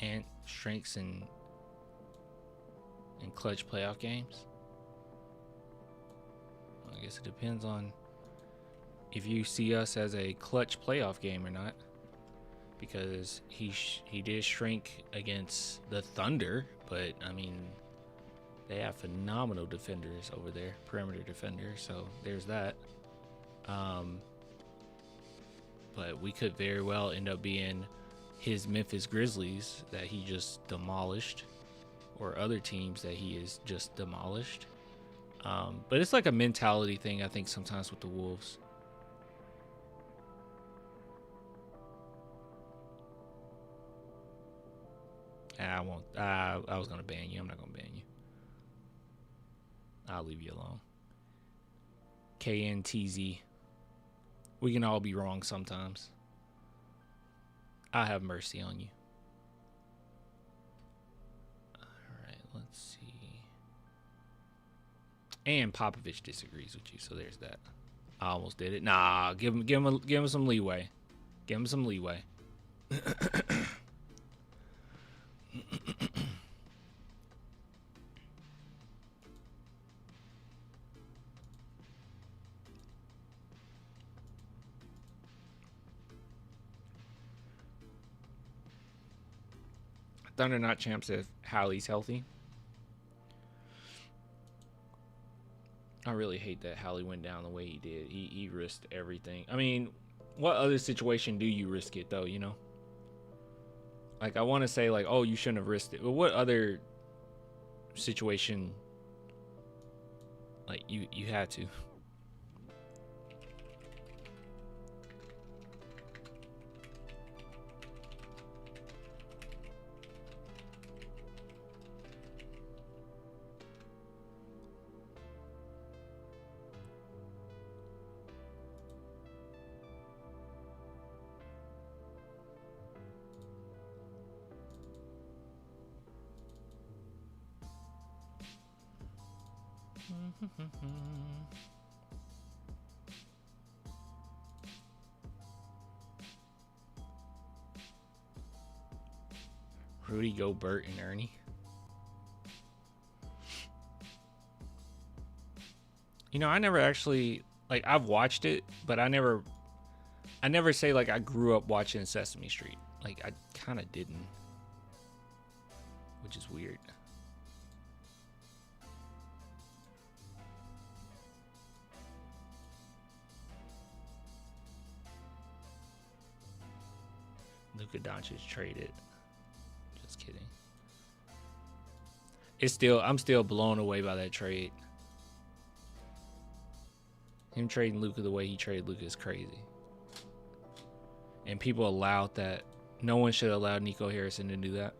And strengths in clutch playoff games. I guess it depends on if you see us as a clutch playoff game or not, because he did shrink against the Thunder, but I mean they have phenomenal defenders over there, perimeter defenders, so there's that. But we could very well end up being his Memphis Grizzlies that he just demolished, or other teams that he has just demolished. But it's like a mentality thing, I think, sometimes with the Wolves. I won't. I was gonna ban you. I'm not gonna ban you. I'll leave you alone. KNTZ. We can all be wrong sometimes. I have mercy on you. All right, let's see. And Popovich disagrees with you, so there's that. I almost did it. Nah, give him some leeway. Give him some leeway. Thunder not champs if Hallie's healthy. I really hate that Hallie went down the way he did. He risked everything. I mean, what other situation do you risk it though, you know? Like, I want to say like, oh, you shouldn't have risked it. But what other situation like you had to? Rudy Gobert and Ernie. You know, I never actually, like, I've watched it, but I never say like I grew up watching Sesame Street. Like, I kind of didn't, which is weird. Luka Doncic traded. Just kidding. I'm still blown away by that trade. Him trading Luka the way he traded Luka is crazy. And people allowed that. No one should have allowed Nico Harrison to do that.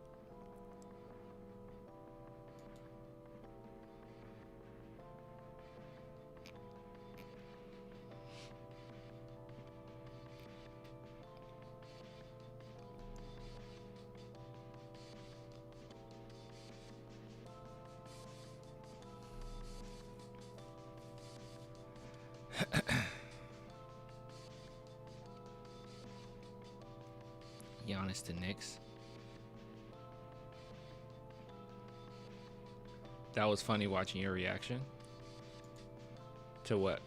Giannis to Knicks. That was funny watching your reaction. To what?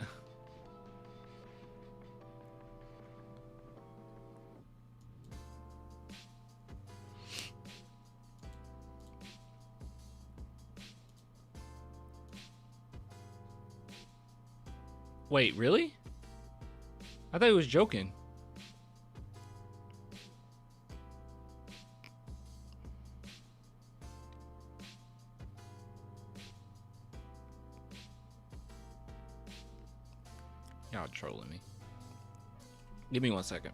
Wait, really? I thought he was joking. Y'all trolling me. Give me 1 second.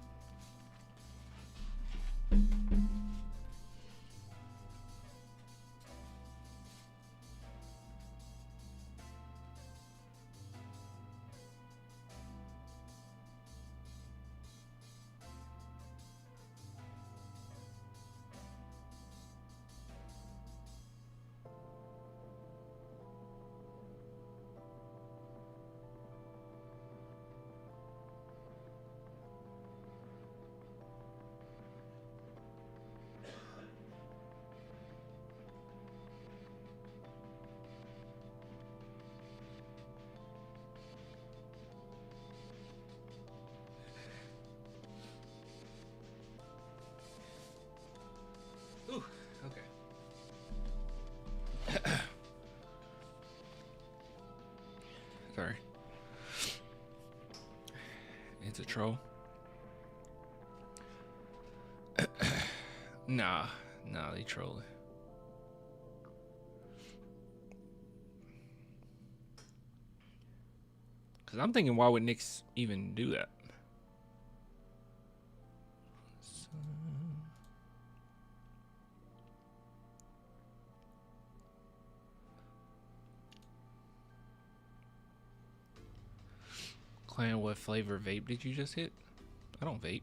Sorry. It's a troll. Nah, they trolling. Cause I'm thinking, why would Knicks even do that? Clan, what flavor vape did you just hit? I don't vape.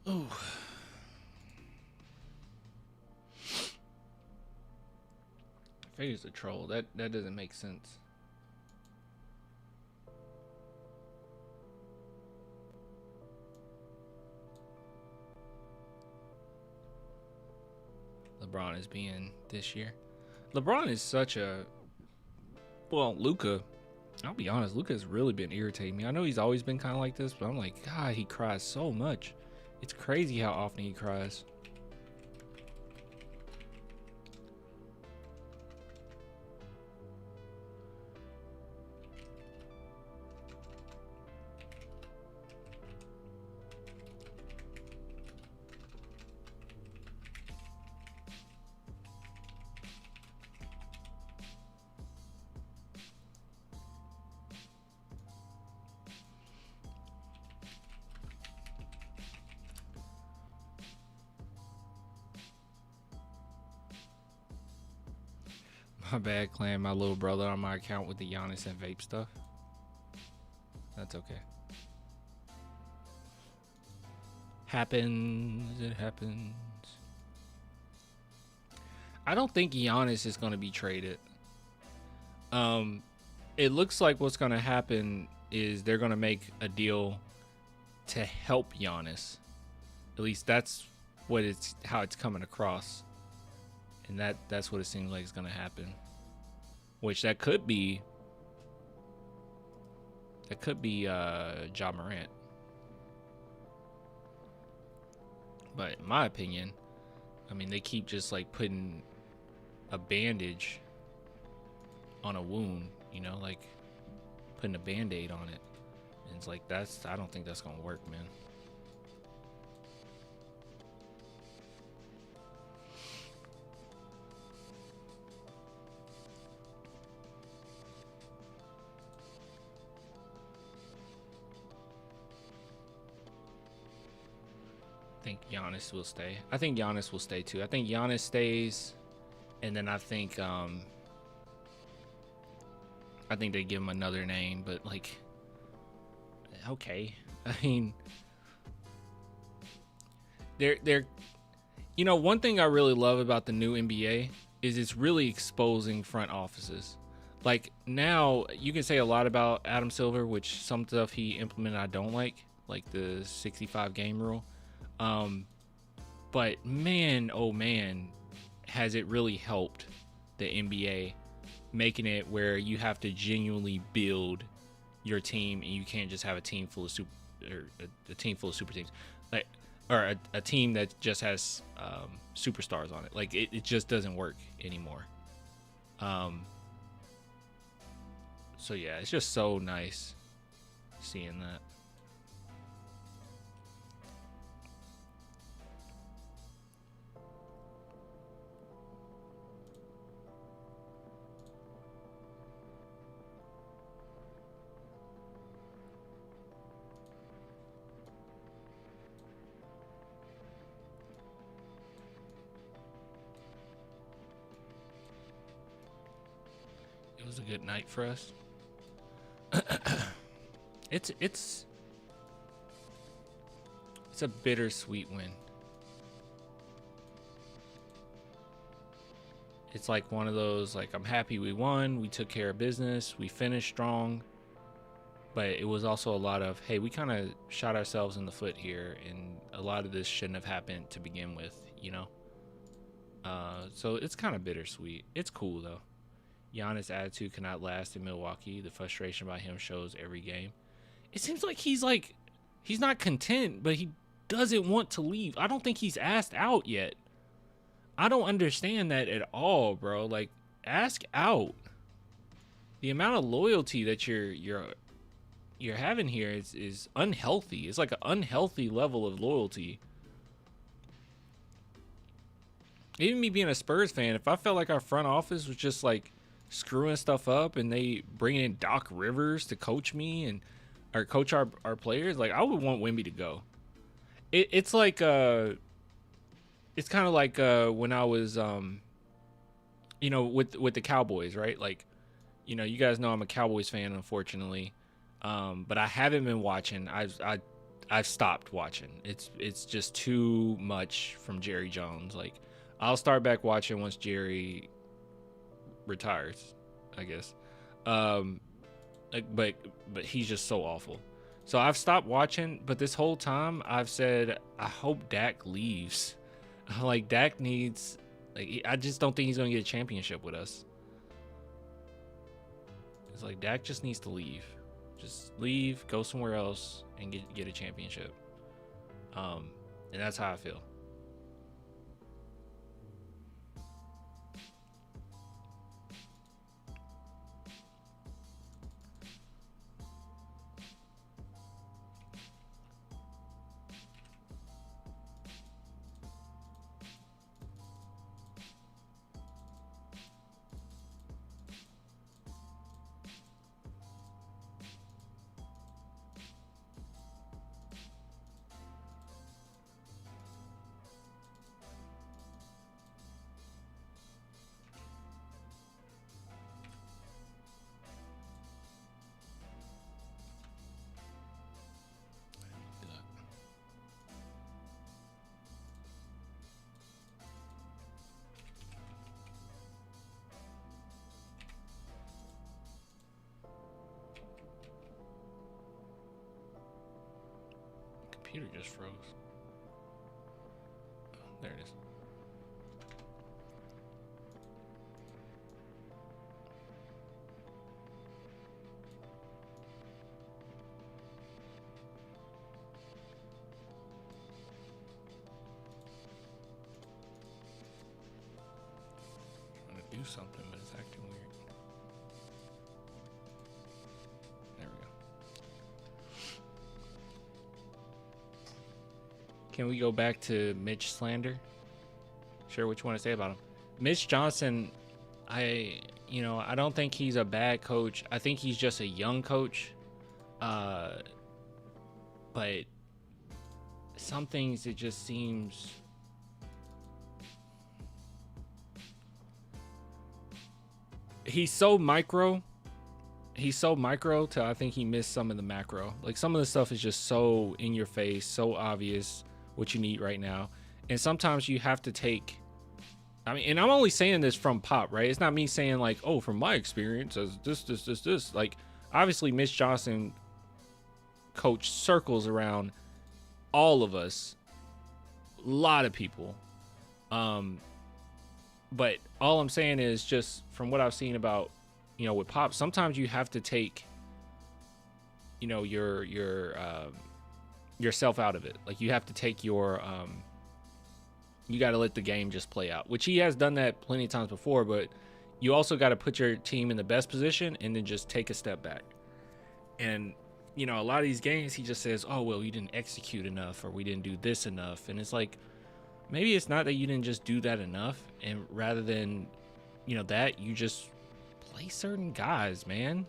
Ooh. Figure's a troll. That doesn't make sense. LeBron is being this year. LeBron is such a, well, Luka. I'll be honest, Luka has really been irritating me. I know he's always been kind of like this, but I'm like, God, he cries so much. It's crazy how often he cries. My bad, Clan. My little brother on my account with the Giannis and vape stuff. That's okay. Happens. It happens. I don't think Giannis is going to be traded. It looks like what's going to happen is they're going to make a deal to help Giannis. At least that's what how it's coming across. And that's what it seems like is going to happen. Which that could be Ja Morant. But in my opinion, I mean, they keep just like putting a bandage on a wound, you know, like putting a Band-Aid on it. And it's like, I don't think that's going to work, man. I think Giannis will stay. I think Giannis will stay too. I think Giannis stays, and then I think they give him another name, but like, okay. I mean, they're you know, one thing I really love about the new NBA is it's really exposing front offices. Like now you can say a lot about Adam Silver, which some stuff he implemented I don't like the 65 game rule. But man, oh man, has it really helped the NBA, making it where you have to genuinely build your team, and you can't just have a team full of super teams, like, or a team that just has superstars on it. Like it just doesn't work anymore. So yeah, it's just so nice seeing that. It was a good night for us. It's a bittersweet win. It's like one of those, like, I'm happy we won, we took care of business, we finished strong, but it was also a lot of, hey, we kind of shot ourselves in the foot here, and a lot of this shouldn't have happened to begin with, you know? So it's kind of bittersweet. It's cool though. Giannis' attitude cannot last in Milwaukee. The frustration by him shows every game. It seems like he's not content, but he doesn't want to leave. I don't think he's asked out yet. I don't understand that at all, bro. Like, ask out. The amount of loyalty that you're having here is unhealthy. It's like an unhealthy level of loyalty. Even me being a Spurs fan, if I felt like our front office was just like screwing stuff up and they bringing in Doc Rivers to coach me or coach our players, like I would want Wemby to go. It's like it's kind of like when I was with the Cowboys, right? Like, you guys know I'm a Cowboys fan, unfortunately, but I haven't been watching. I've stopped watching. It's just too much from Jerry Jones. Like, I'll start back watching once Jerry retires, I guess. But he's just so awful. So I've stopped watching, but this whole time I've said I hope Dak leaves. Like, Dak needs, like, I just don't think he's gonna get a championship with us. It's like Dak just needs to leave. Just leave, go somewhere else, and get a championship. And that's how I feel. Computer just froze. Oh, there it is. Trying to do something, but it's acting weird. There we go. Can we go back to Mitch slander? Sure, what you want to say about him? Mitch Johnson, I don't think he's a bad coach. I think he's just a young coach. But some things, it just seems he's so micro till I think he missed some of the macro. Like, some of the stuff is just so in your face, so obvious what you need right now. And sometimes you have to take, and I'm only saying this from Pop, right? It's not me saying like, oh, from my experience as this. Like, obviously Mitch Johnson coached circles around all of us, a lot of people. But all I'm saying is, just from what I've seen about, with Pop, sometimes you have to take, yourself out of it. Like, you have to take you got to let the game just play out, which he has done that plenty of times before, but you also got to put your team in the best position and then just take a step back. And, a lot of these games, he just says, oh, well, we didn't execute enough, or we didn't do this enough. And it's like, maybe it's not that you didn't just do that enough, and rather than, that, you just play certain guys, man.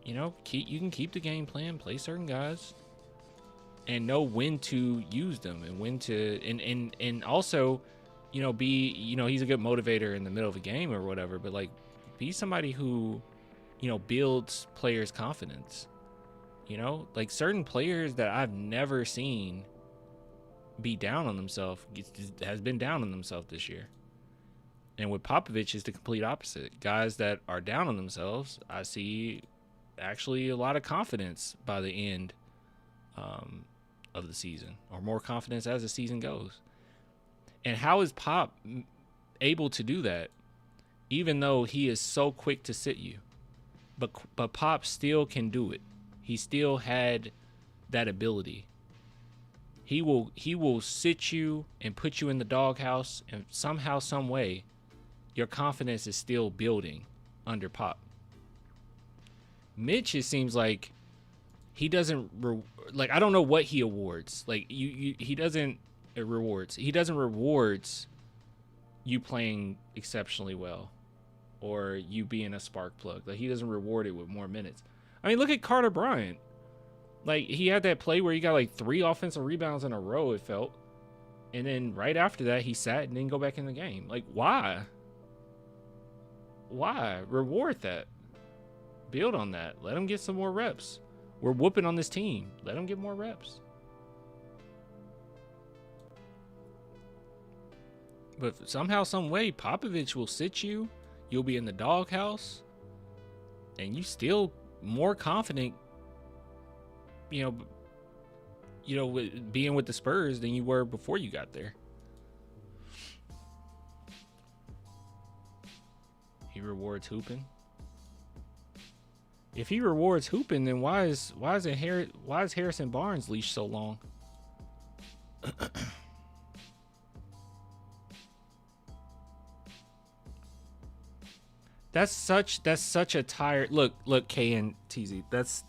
You can keep the game plan, play certain guys, and know when to use them and when to, and also, be, he's a good motivator in the middle of a game or whatever, but like, be somebody who, builds players' confidence. Like, certain players that I've never seen be down on themselves has been down on themselves this year. And with Popovich, is the complete opposite. Guys that are down on themselves, I see actually a lot of confidence by the end of the season, or more confidence as the season goes. And how is Pop able to do that, even though he is so quick to sit you? But Pop still can do it. He still had that ability. He will sit you and put you in the doghouse, and somehow, some way, your confidence is still building under Pop. Mitch, it seems like he doesn't I don't know what he awards. Like he doesn't rewards. He doesn't rewards you playing exceptionally well or you being a spark plug. Like he doesn't reward it with more minutes. I mean, look at Carter Bryant. Like he had that play where he got like 3 offensive rebounds in a row, it felt. And then right after that, he sat and didn't go back in the game. Like, why? Why? Reward that. Build on that. Let him get some more reps. We're whooping on this team. Let him get more reps. But somehow, some way, Popovich will sit you. You'll be in the doghouse. And you still more confident, being with the Spurs than you were before you got there. He rewards hooping. If he rewards hooping, then why is Harrison Barnes leash so long? That's such a tired look, K and TZ.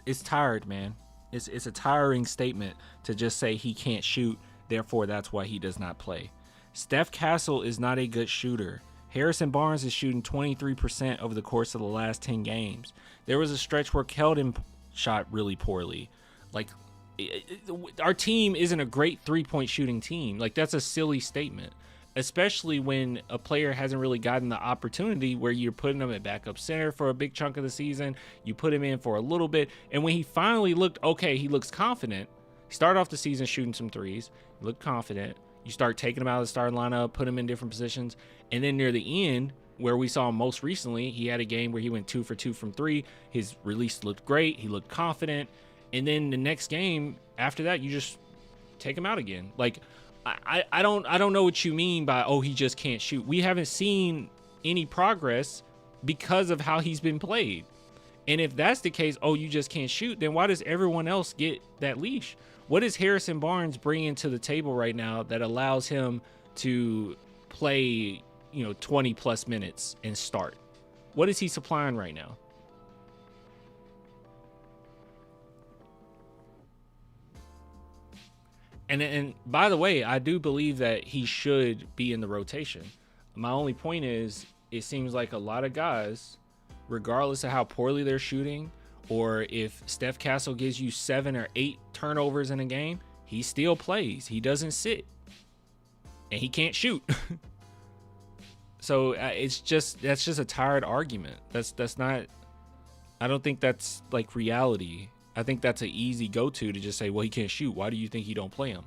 It's tired, man. It's a tiring statement to just say he can't shoot, therefore that's why he does not play. Steph Castle is not a good shooter. Harrison Barnes is shooting 23% over the course of the last 10 games. There was a stretch where Keldon shot really poorly. Like, our team isn't a great three-point shooting team. Like, that's a silly statement, especially when a player hasn't really gotten the opportunity where you're putting him at backup center for a big chunk of the season. You put him in for a little bit, and when he finally looked okay, he looks confident. He started off the season shooting some threes. He looked confident. You start taking him out of the starting lineup, put him in different positions, and then near the end, where we saw him most recently, he had a game where he went 2 for 2 from 3. His release looked great. He looked confident. And then the next game after that, you just take him out again. Like, I don't know what you mean by, oh, he just can't shoot. We haven't seen any progress because of how he's been played. And if that's the case, oh, you just can't shoot, then why does everyone else get that leash? What is Harrison Barnes bringing to the table right now that allows him to play, 20 plus minutes and start? What is he supplying right now? And by the way, I do believe that he should be in the rotation. My only point is, it seems like a lot of guys, regardless of how poorly they're shooting, or if Steph Castle gives you 7 or 8 turnovers in a game, he still plays. He doesn't sit. And he can't shoot. So that's just a tired argument. That's not, I don't think that's like reality. I think that's an easy go-to to just say, well, he can't shoot. Why do you think he don't play him?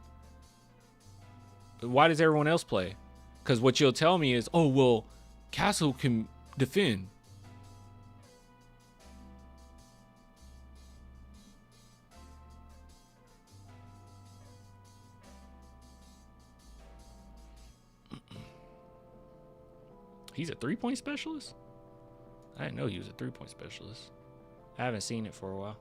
Why does everyone else play? Because what you'll tell me is, oh, well, Castle can defend. He's a three-point specialist? I didn't know he was a three-point specialist. I haven't seen it for a while.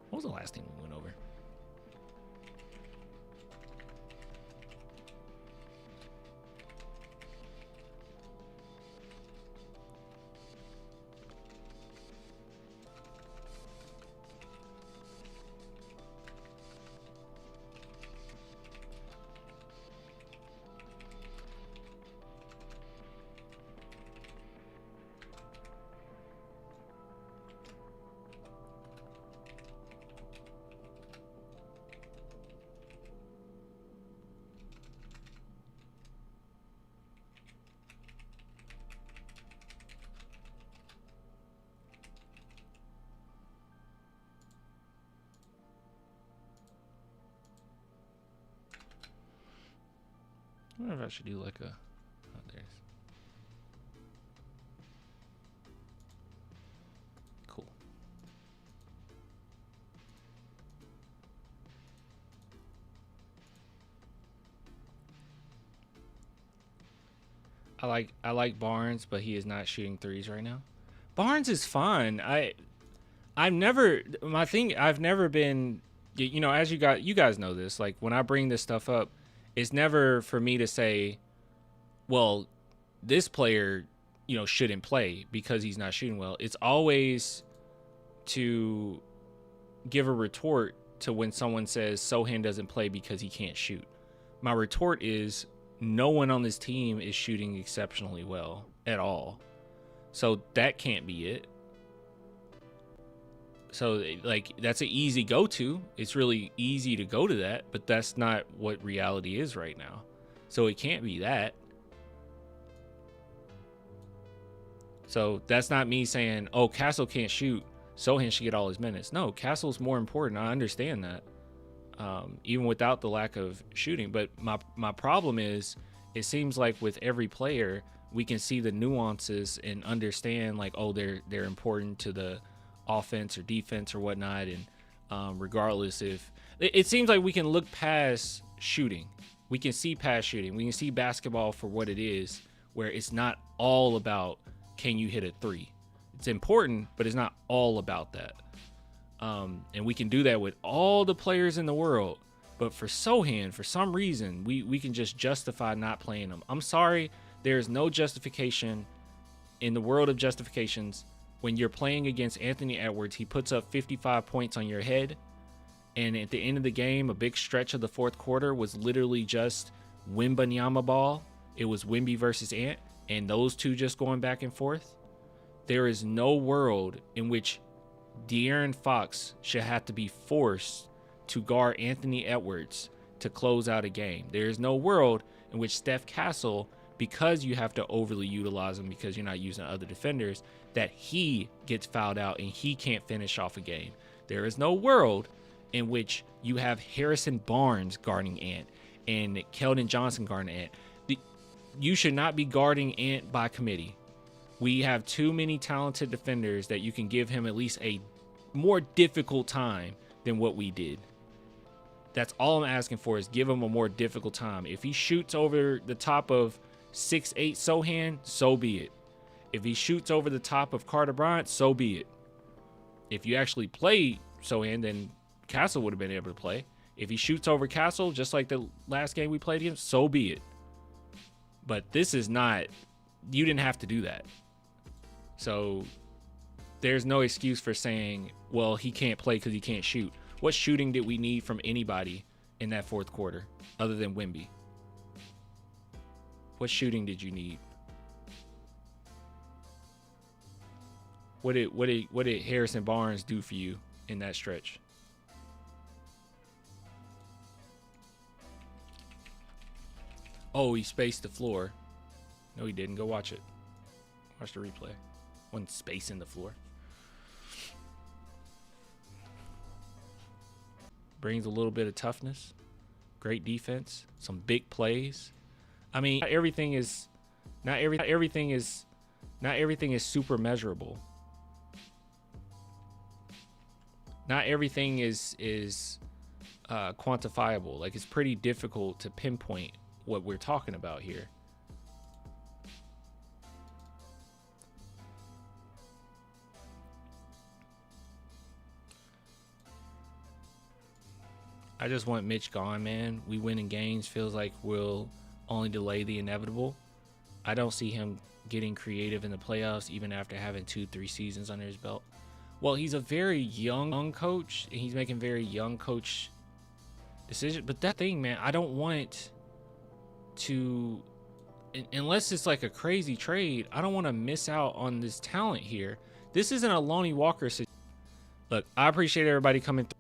What was the last team we went over? I wonder if I should do like a, oh, there's, cool. I like Barnes, but he is not shooting threes right now. Barnes is fine. I've never been, you know, as you guys know this, like when I bring this stuff up, it's never for me to say, well, this player, you know, shouldn't play because he's not shooting well. It's always to give a retort to when someone says Sohan doesn't play because he can't shoot. My retort is no one on this team is shooting exceptionally well at all. So that can't be it. So like that's an easy go-to. It's really easy to go to that, but that's not what reality is right now. So it can't be that. So that's not me saying, oh, Castle can't shoot, Sohan should get all his minutes. No, Castle's more important. I understand that. Even without the lack of shooting. But my problem is, it seems like with every player, we can see the nuances and understand like, oh, they're important to the offense or defense or whatnot. And regardless if it seems like we can look past shooting, we can see past shooting, we can see basketball for what it is, where it's not all about can you hit a three. It's important, but it's not all about that. And we can do that with all the players in the world. But for Sohan, for some reason, we can just justify not playing him. I'm sorry, there's no justification in the world of justifications when you're playing against Anthony Edwards. He puts up 55 points on your head, and at the end of the game, a big stretch of the fourth quarter was literally just Wembanyama ball. It was Wemby versus Ant, and those two just going back and forth. There is no world in which De'Aaron Fox should have to be forced to guard Anthony Edwards to close out a game. There is no world in which Steph Castle, because you have to overly utilize him because you're not using other defenders, that he gets fouled out and he can't finish off a game. There is no world in which you have Harrison Barnes guarding Ant and Keldon Johnson guarding Ant. You should not be guarding Ant by committee. We have too many talented defenders that you can give him at least a more difficult time than what we did. That's all I'm asking for, is give him a more difficult time. If he shoots over the top of 6'8" Sohan, so be it. If he shoots over the top of Carter Bryant, so be it. If you actually play Sohan, then Castle would have been able to play. If he shoots over Castle, just like the last game we played against, so be it. But this is not, you didn't have to do that. So there's no excuse for saying, well, he can't play because he can't shoot. What shooting did we need from anybody in that fourth quarter other than Wemby? What shooting did you need? What did Harrison Barnes do for you in that stretch? Oh, he spaced the floor. No, he didn't. Go watch it. Watch the replay. Wasn't spacing the floor. Brings a little bit of toughness. Great defense. Some big plays. I mean, not everything is super measurable. Not everything is quantifiable. Like, it's pretty difficult to pinpoint what we're talking about here. I just want Mitch gone, man. We winning games feels like we'll only delay the inevitable. I don't see him getting creative in the playoffs even after having 2-3 seasons under his belt. Well, he's a very young coach, and he's making very young coach decisions. But that thing, man, I don't want to, unless it's like a crazy trade, I don't want to miss out on this talent here. This isn't a Lonnie Walker situation. Look, I appreciate everybody coming through.